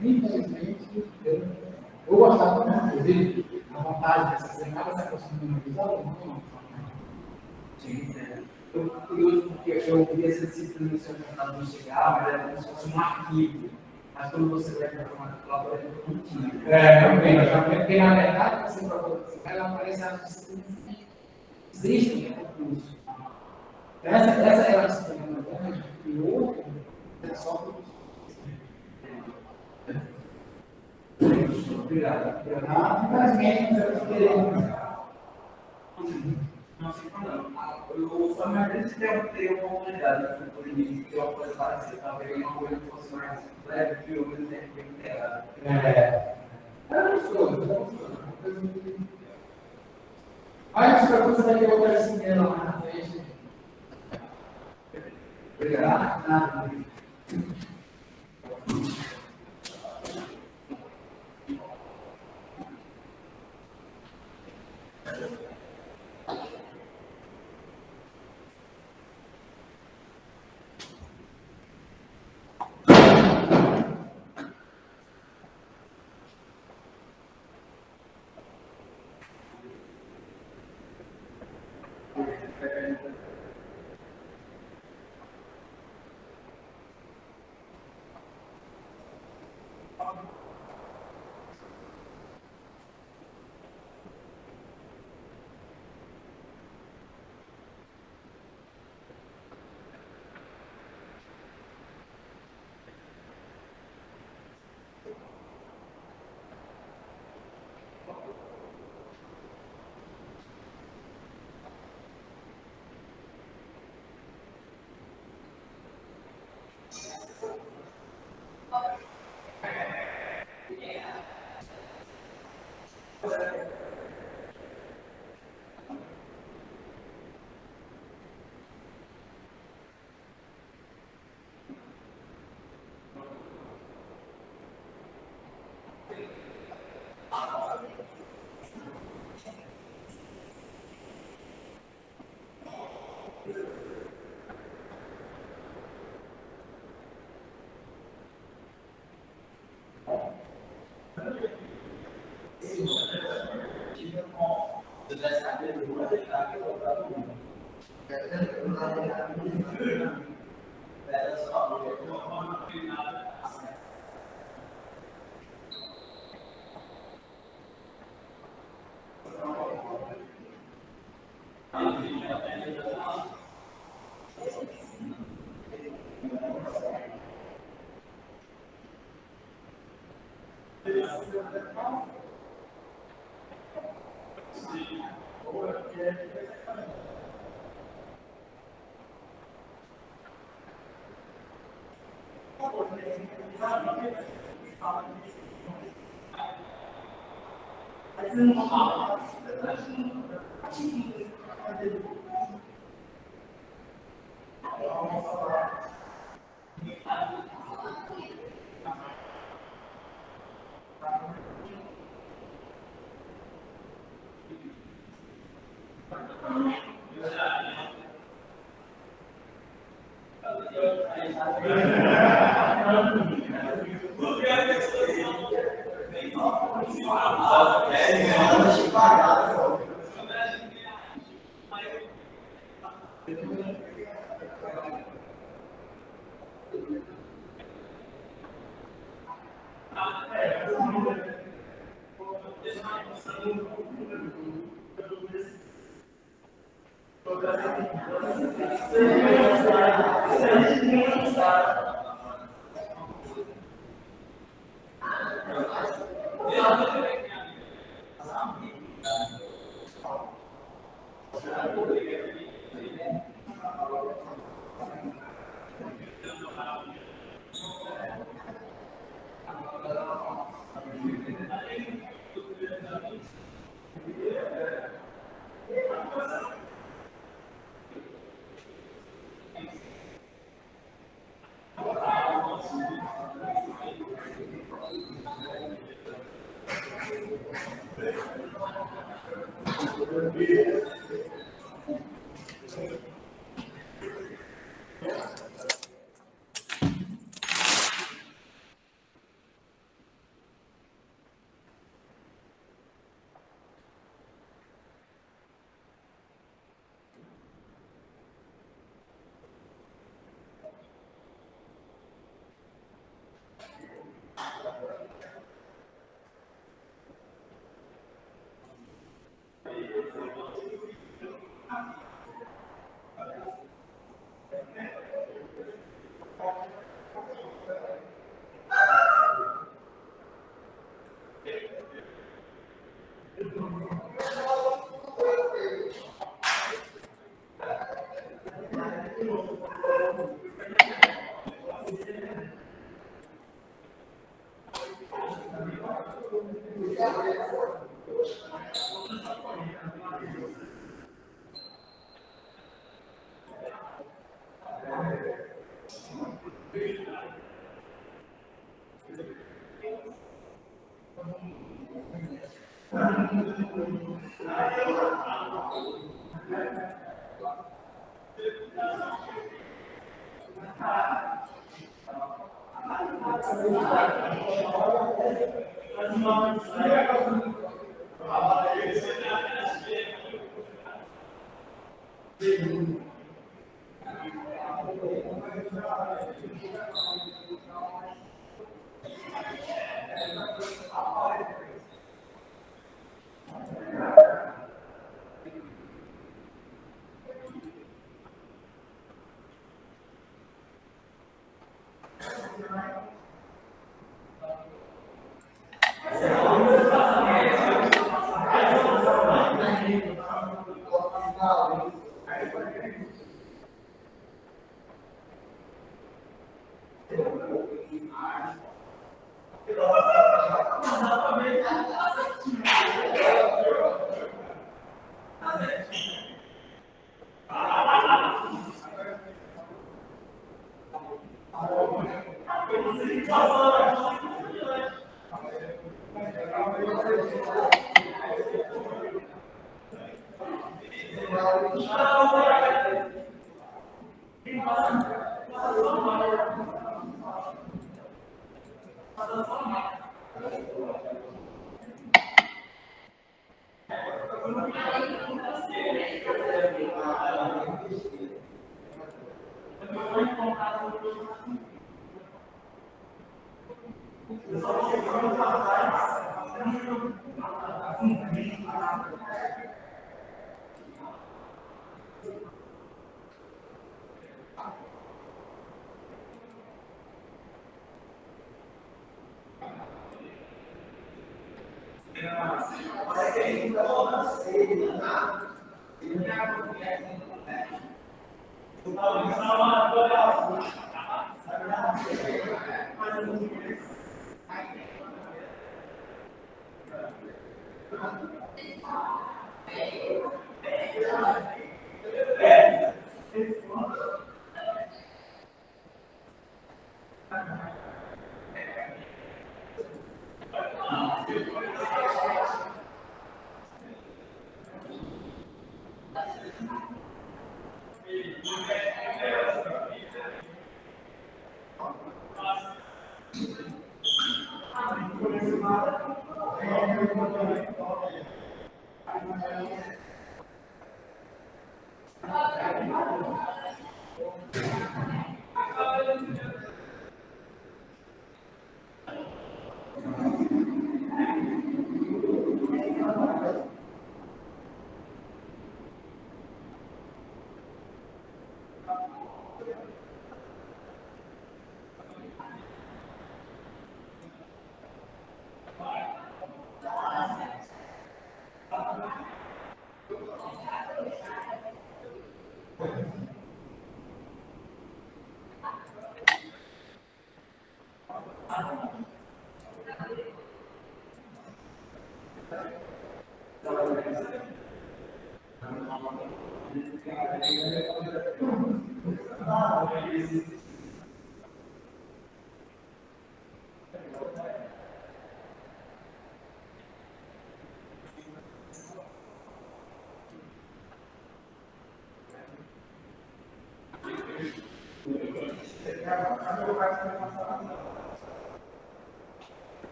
infelizmente, eu gostava muito, inclusive, a vontade dessa semana, essa questão de visão, não. Sim, né? Eu curioso porque eu vi essa disciplina do seu computador chegar, mas era como se fosse um arquivo. Mas quando você vai para uma calculadora, é contínuo. Porque na verdade, você vai aparecer as disciplinas que existem no curso. Essa é a disciplina que a gente criou, é só Obrigado. infelizmente, eu queremos. Não sei falando. Eu só me acredito que eu teria uma oportunidade de poder ter uma coisa parecida. Talvez uma coisa que fosse mais leve, que eu mesmo tempo bem integrado. Olha, se preocupa, você vai ter outra disciplina lá na frente. Obrigado.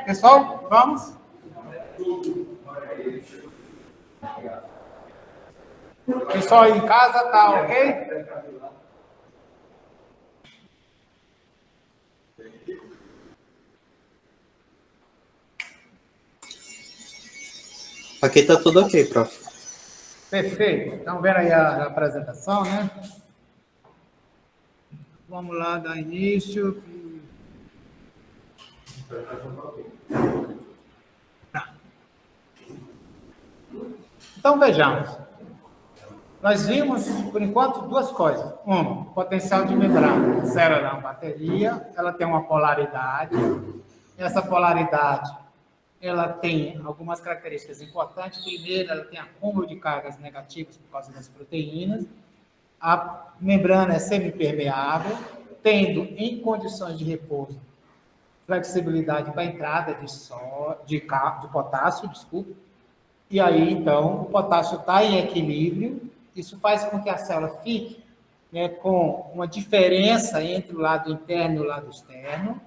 Pessoal, vamos? Pessoal aí em casa, tá ok? Aqui tá tudo ok, prof. Perfeito. Estão vendo aí a apresentação, né? Vamos lá, dar início. Tá. Então, vejamos. Nós vimos, por enquanto, duas coisas. Uma, potencial de membrana. Zero na bateria, ela tem uma polaridade. Essa polaridade, ela tem algumas características importantes. Primeiro, ela tem acúmulo de cargas negativas por causa das proteínas. A membrana é semipermeável, tendo, em condições de repouso, flexibilidade para a entrada de potássio, desculpa. E aí, então, o potássio está em equilíbrio. Isso faz com que a célula fique, né, com uma diferença entre o lado interno e o lado externo,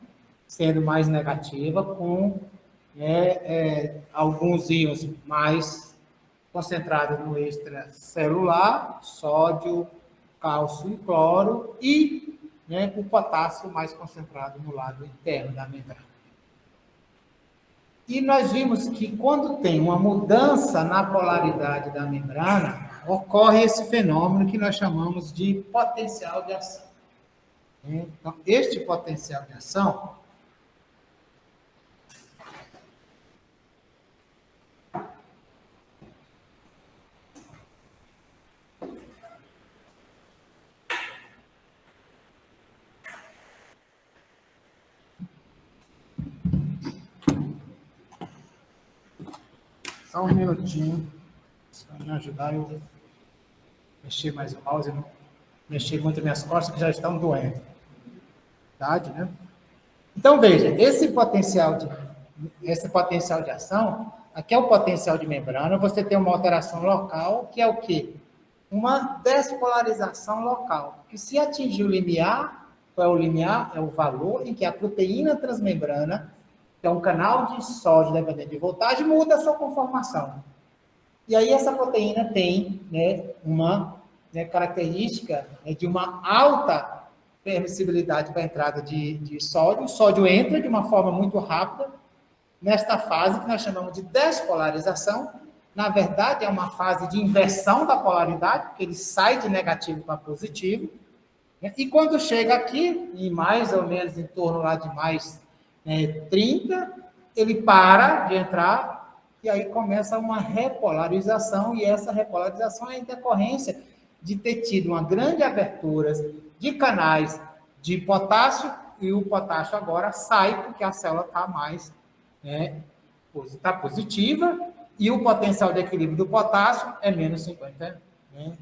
sendo mais negativa, com alguns íons mais concentrados no extracelular, sódio, cálcio e cloro, e o potássio mais concentrado no lado interno da membrana. E nós vimos que quando tem uma mudança na polaridade da membrana, ocorre esse fenômeno que nós chamamos de potencial de ação. Então, este potencial de ação só um minutinho, só me ajudar eu mexer mais o mouse e não mexer muito minhas costas que já estão doendo. Verdade, né? Então, veja, esse potencial de ação, aqui é o potencial de membrana, você tem uma alteração local, que é o quê? Uma despolarização local, que se atingir o limiar, qual é o limiar? É o valor em que a proteína transmembrana, que é um canal de sódio dependente de voltagem, muda a sua conformação. E aí essa proteína tem uma característica de uma alta permissibilidade para a entrada de sódio. O sódio entra de uma forma muito rápida nesta fase que nós chamamos de despolarização. Na verdade, é uma fase de inversão da polaridade, porque ele sai de negativo para positivo. E quando chega aqui, em mais ou menos em torno lá de mais 30, ele para de entrar e aí começa uma repolarização, e essa repolarização é em decorrência de ter tido uma grande abertura de canais de potássio, e o potássio agora sai porque a célula está mais, né, está positiva, e o potencial de equilíbrio do potássio é menos 50, né,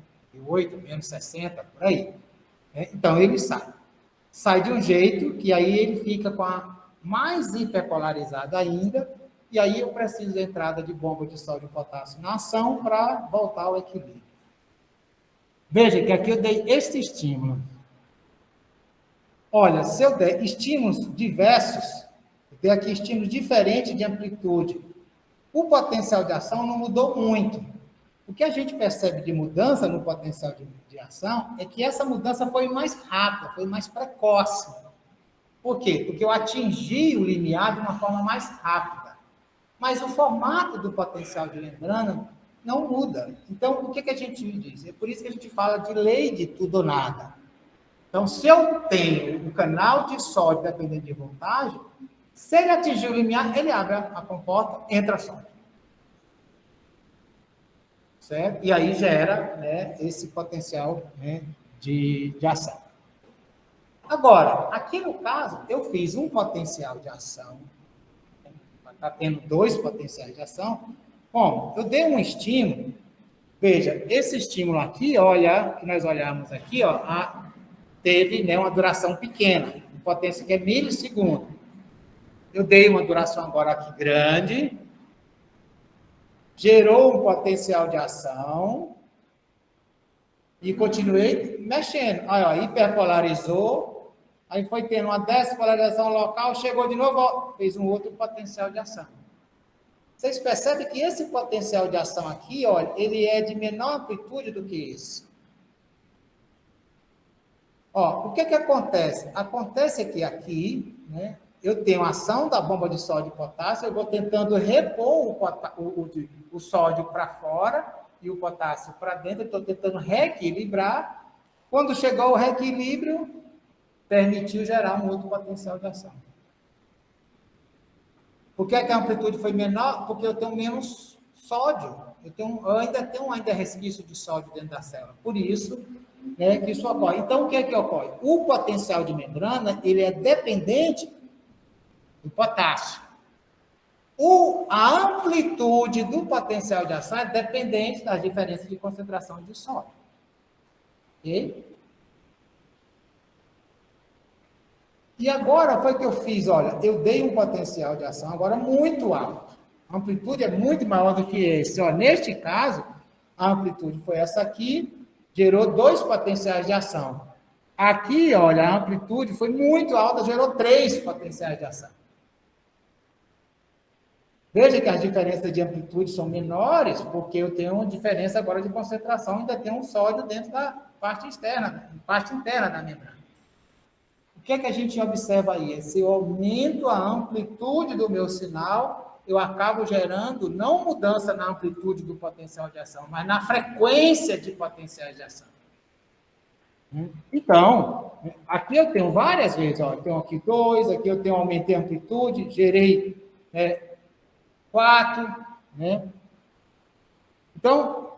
8, menos 60, por aí. Então, ele sai. Sai de um jeito que aí ele fica com a mais hiperpolarizada ainda, e aí eu preciso da entrada de bomba de sódio e potássio na ação para voltar ao equilíbrio. Veja que aqui eu dei este estímulo. Olha, se eu der estímulos diversos, eu tenho aqui estímulos diferentes de amplitude, o potencial de ação não mudou muito. O que a gente percebe de mudança no potencial de ação é que essa mudança foi mais rápida, foi mais precoce. Por quê? Porque eu atingi o limiar de uma forma mais rápida. Mas o formato do potencial de membrana não muda. Então, o que a gente diz? É por isso que a gente fala de lei de tudo ou nada. Então, se eu tenho um canal de sódio dependente de voltagem, se ele atingir o limiar, ele abre a comporta, entra sódio. Certo? E aí gera, né, esse potencial, né, de ação. Agora, aqui no caso, eu fiz um potencial de ação, está tendo 2 potenciais de ação. Bom, eu dei um estímulo, veja, esse estímulo aqui, olha, que nós olhamos aqui, ó, teve, né, uma duração pequena, a potência que é milissegundo. Eu dei uma duração agora aqui grande, gerou um potencial de ação e continuei mexendo. Aí, ó, hiperpolarizou, aí foi tendo uma despolarização local, chegou de novo, ó, fez um outro potencial de ação. Vocês percebem que esse potencial de ação aqui, olha, ele é de menor amplitude do que esse. Ó, o que acontece? Acontece que aqui, né, eu tenho a ação da bomba de sódio e potássio, eu vou tentando repor o sódio para fora e o potássio para dentro, eu estou tentando reequilibrar. Quando chegou o reequilíbrio, permitiu gerar um outro potencial de ação. Por que a amplitude foi menor? Porque eu tenho menos sódio. Eu ainda tenho resquício de sódio dentro da célula. Por isso, né, que isso ocorre. Então, o que é que ocorre? O potencial de membrana, ele é dependente do potássio. A amplitude do potencial de ação é dependente das diferenças de concentração de sódio. Ok? E agora foi que eu fiz, olha, eu dei um potencial de ação agora muito alto. A amplitude é muito maior do que esse. Ó, neste caso, a amplitude foi essa aqui, gerou 2 potenciais de ação. Aqui, olha, a amplitude foi muito alta, gerou 3 potenciais de ação. Veja que as diferenças de amplitude são menores, porque eu tenho uma diferença agora de concentração, ainda tem um sódio dentro da parte externa, parte interna da membrana. O que é que a gente observa aí? Se eu aumento a amplitude do meu sinal, eu acabo gerando não mudança na amplitude do potencial de ação, mas na frequência de potenciais de ação. Então, aqui eu tenho várias vezes, ó, eu tenho aqui 2, aqui eu tenho aumentei a amplitude, gerei 4, né? Então,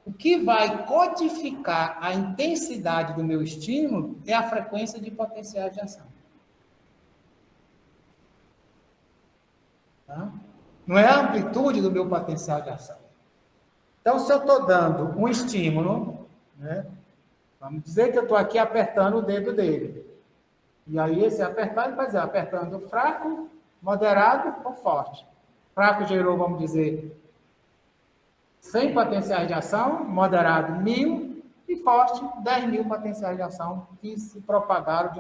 o que vai codificar a intensidade do meu estímulo é a frequência de potenciais de ação. Tá? Não é a amplitude do meu potencial de ação. Então, se eu estou dando um estímulo, né? Vamos dizer que eu estou aqui apertando o dedo dele. E aí, esse apertar, ele vai dizer, apertando fraco, moderado ou forte. Fraco gerou, vamos dizer, 100 potenciais de ação, moderado 1.000 e forte 10.000 potenciais de ação que se propagaram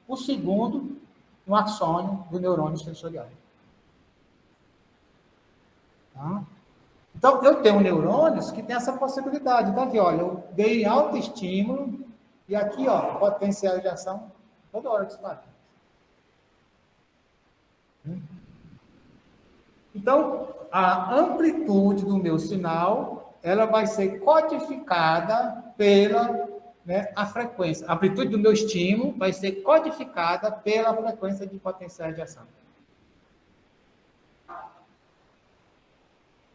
por segundo no axônio do neurônio sensorial. Tá? Então, eu tenho neurônios que têm essa possibilidade. Então, aqui, olha, eu dei alto estímulo e aqui, ó, potencial de ação toda hora disparando. Então, a amplitude do meu sinal, ela vai ser codificada pela, né, a frequência. A amplitude do meu estímulo vai ser codificada pela frequência de potenciais de ação. A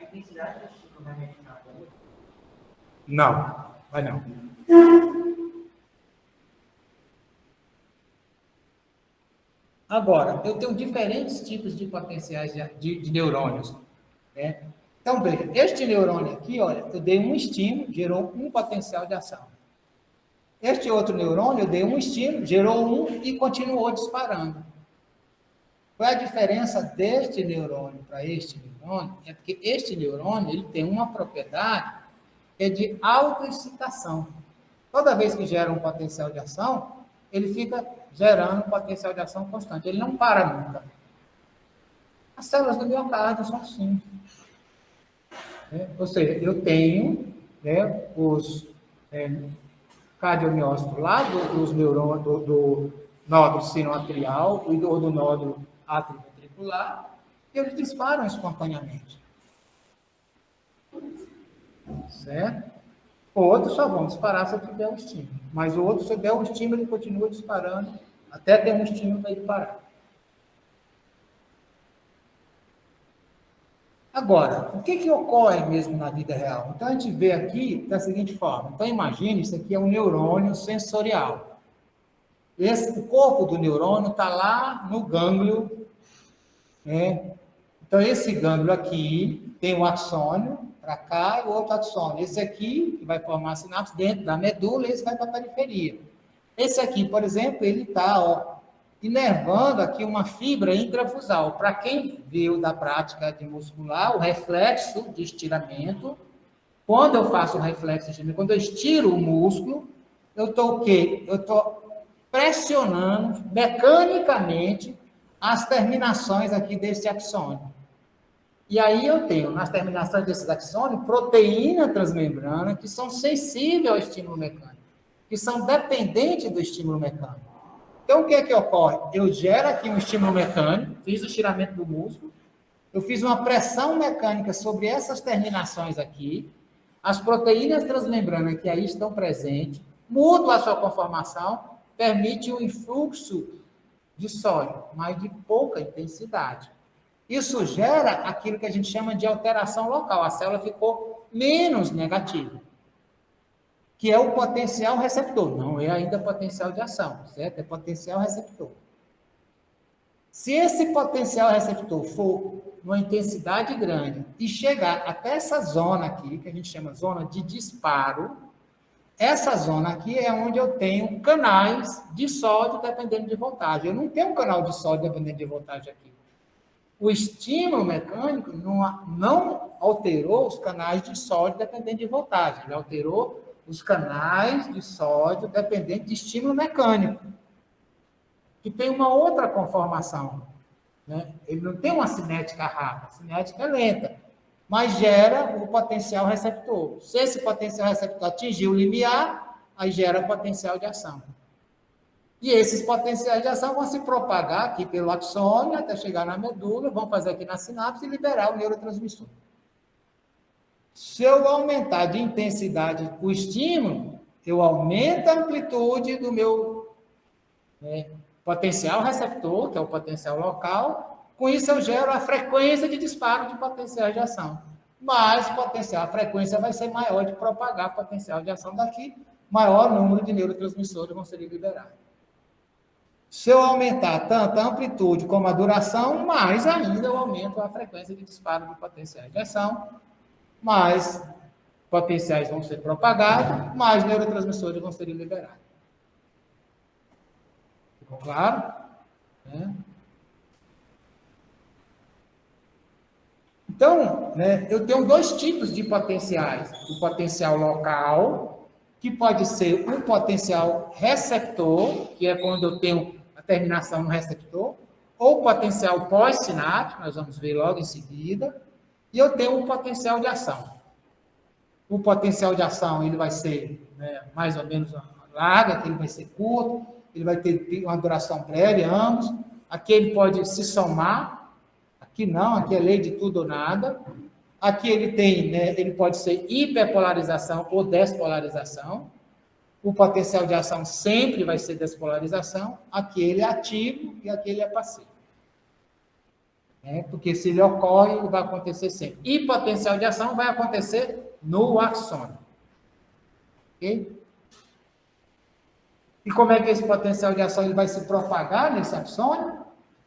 intensidade do estímulo vai meditar também? Não, vai não. Agora, eu tenho diferentes tipos de potenciais de neurônios, né? Então, veja, este neurônio aqui, olha, eu dei um estímulo, gerou um potencial de ação. Este outro neurônio, eu dei um estímulo, gerou um e continuou disparando. Qual é a diferença deste neurônio para este neurônio? É porque este neurônio, ele tem uma propriedade que é de autoexcitação. Toda vez que gera um potencial de ação, ele fica gerando um potencial de ação constante. Ele não para nunca. As células do miocárdio são assim. Ou seja, eu tenho, né, os cardiomiócitos lá dos neurônios, do nódulo sinoatrial e do nódulo atrioventricular, e eles disparam espontaneamente. Certo? Outros só vão disparar se eu tiver um estímulo. Mas o outro, se eu der um estímulo, ele continua disparando até ter um estímulo para ele parar. Agora, o que ocorre mesmo na vida real? Então, a gente vê aqui da seguinte forma. Então, imagine, isso aqui é um neurônio sensorial. O corpo do neurônio está lá no gânglio, né? Então, esse gânglio aqui tem um axônio para cá e o outro axônio. Esse aqui, que vai formar a sinapse dentro da medula, esse vai para a periferia. Esse aqui, por exemplo, ele está inervando aqui uma fibra intrafusal. Para quem viu da prática de muscular, o reflexo de estiramento, quando eu faço o reflexo de estiramento, quando eu estiro o músculo, eu estou o quê? Eu estou pressionando mecanicamente as terminações aqui desse axônio. E aí eu tenho, nas terminações desses axônios, proteína transmembrana que são sensíveis ao estímulo mecânico, que são dependentes do estímulo mecânico. Então, o que é que ocorre? Eu gero aqui um estímulo mecânico, fiz o estiramento do músculo, eu fiz uma pressão mecânica sobre essas terminações aqui, as proteínas transmembranas que aí estão presentes, mudam a sua conformação, permite um influxo de sólido, mas de pouca intensidade. Isso gera aquilo que a gente chama de alteração local. A célula ficou menos negativa, que é o potencial receptor. Não é ainda potencial de ação, certo? É potencial receptor. Se esse potencial receptor for numa intensidade grande e chegar até essa zona aqui, que a gente chama zona de disparo, essa zona aqui é onde eu tenho canais de sódio dependendo de voltagem. Eu não tenho um canal de sódio dependendo de voltagem aqui. O estímulo mecânico não alterou os canais de sódio dependendo de voltagem. Ele alterou os canais de sódio dependendo de estímulo mecânico, que tem uma outra conformação, né? Ele não tem uma cinética rápida, a cinética é lenta, mas gera o potencial receptor. Se esse potencial receptor atingir o limiar, aí gera potencial de ação. E esses potenciais de ação vão se propagar aqui pelo axônio até chegar na medula, vão fazer aqui na sinapse e liberar o neurotransmissor. Se eu aumentar de intensidade o estímulo, eu aumento a amplitude do meu potencial receptor, que é o potencial local. Com isso, eu gero a frequência de disparo de potenciais de ação. Mas a frequência vai ser maior de propagar potencial de ação daqui, maior número de neurotransmissores vão ser liberados. Se eu aumentar tanto a amplitude como a duração, mais ainda eu aumento a frequência de disparo de potenciais de ação, mais potenciais vão ser propagados, mais neurotransmissores vão ser liberados. Ficou claro? Então, eu tenho dois tipos de potenciais. O potencial local, que pode ser um potencial receptor, que é quando eu tenho a terminação no receptor, ou potencial pós-sináptico, nós vamos ver logo em seguida, e eu tenho um potencial de ação. O potencial de ação ele vai ser mais ou menos largo, aqui ele vai ser curto, ele vai ter uma duração breve, ambos. Aqui ele pode se somar, aqui não, aqui é lei de tudo ou nada. Aqui ele tem, ele pode ser hiperpolarização ou despolarização. O potencial de ação sempre vai ser despolarização. Aqui ele é ativo e aqui ele é passivo. Porque se ele ocorre, ele vai acontecer sempre. E potencial de ação vai acontecer no axônio. Ok? E como é que esse potencial de ação ele vai se propagar nesse axônio?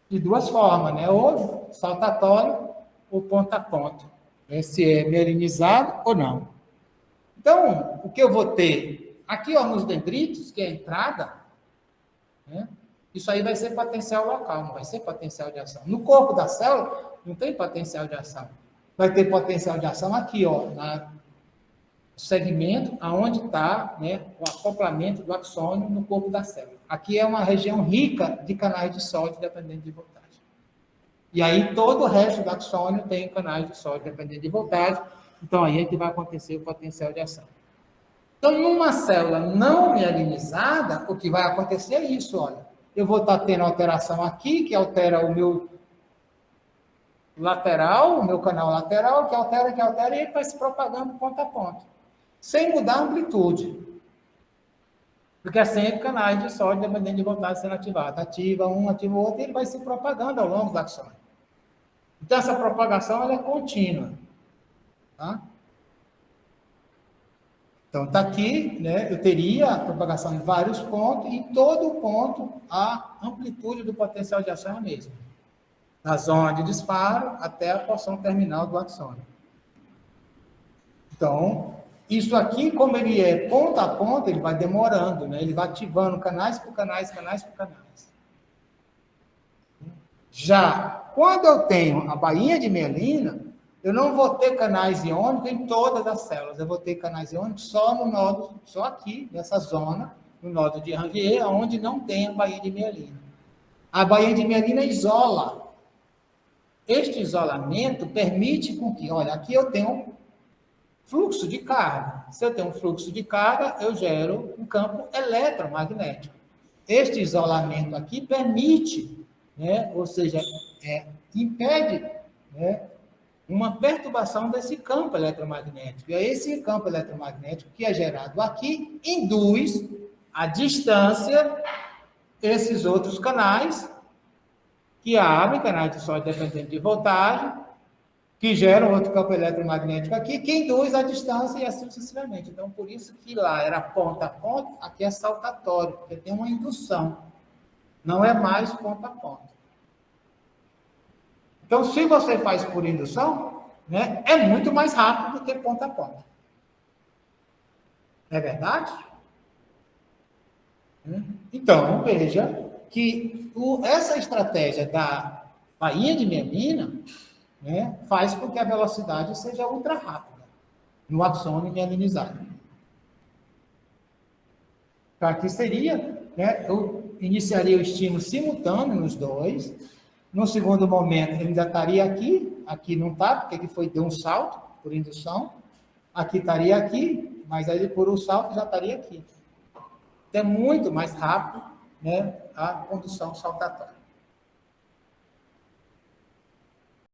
de duas formas, né? Ou saltatório ou ponta a ponta, né? Se é mielinizado ou não. Então, o que eu vou ter aqui, ó, nos dendritos, que é a entrada, né? Isso aí vai ser potencial local, não vai ser potencial de ação. No corpo da célula, não tem potencial de ação. Vai ter potencial de ação aqui, ó, no segmento aonde está, né, o acoplamento do axônio no corpo da célula. Aqui é uma região rica de canais de sódio dependendo de voltagem. E aí todo o resto do axônio tem canais de sódio dependendo de voltagem. Então aí é que vai acontecer o potencial de ação. Então, numa célula não mielinizada, o que vai acontecer é isso, olha. Eu vou estar tendo alteração aqui, que altera o meu lateral, o meu canal lateral, que altera, e ele vai se propagando ponta a ponta, sem mudar a amplitude. Porque é sempre canais de sódio, dependendo de voltagem sendo ativado. Ativa um, ativa o outro, e ele vai se propagando ao longo da axônio. Então, essa propagação ela é contínua. Tá? Então, está aqui, né, eu teria a propagação em vários pontos, e em todo ponto a amplitude do potencial de ação é a mesma. Da zona de disparo até a porção terminal do axônio. Então, isso aqui, como ele é ponta a ponta, ele vai demorando, né? Ele vai ativando canais por canais, canais por canais. Já, quando eu tenho a bainha de mielina, eu não vou ter canais iônicos em todas as células. Eu vou ter canais iônicos só no nódulo, só aqui, nessa zona, no nódulo de Ranvier, onde não tem a bainha de mielina. A bainha de mielina isola. Este isolamento permite com que, olha, aqui eu tenho fluxo de carga. Se eu tenho um fluxo de carga, eu gero um campo eletromagnético. Este isolamento aqui permite, né, ou seja, impede, né, uma perturbação desse campo eletromagnético. E esse campo eletromagnético que é gerado aqui induz à distância esses outros canais que abrem canais de sódio dependente de voltagem, que geram outro campo eletromagnético aqui, que induz à distância e assim sucessivamente. Então, por isso que lá era ponta a ponta, aqui é saltatório, porque tem uma indução. Não é mais ponta a ponta. Então, se você faz por indução, né, é muito mais rápido do que ponta a ponta. É verdade? Então, veja que essa estratégia da bainha de mielina, né, faz com que a velocidade seja ultra rápida no axônio mielinizado. Então, aqui seria, né, eu iniciaria o estímulo simultâneo nos dois. No segundo momento, ele ainda estaria aqui não está, porque aqui deu um salto por indução, aqui estaria aqui, mas aí por um salto já estaria aqui. Então, é muito mais rápido, né, a condução saltatória.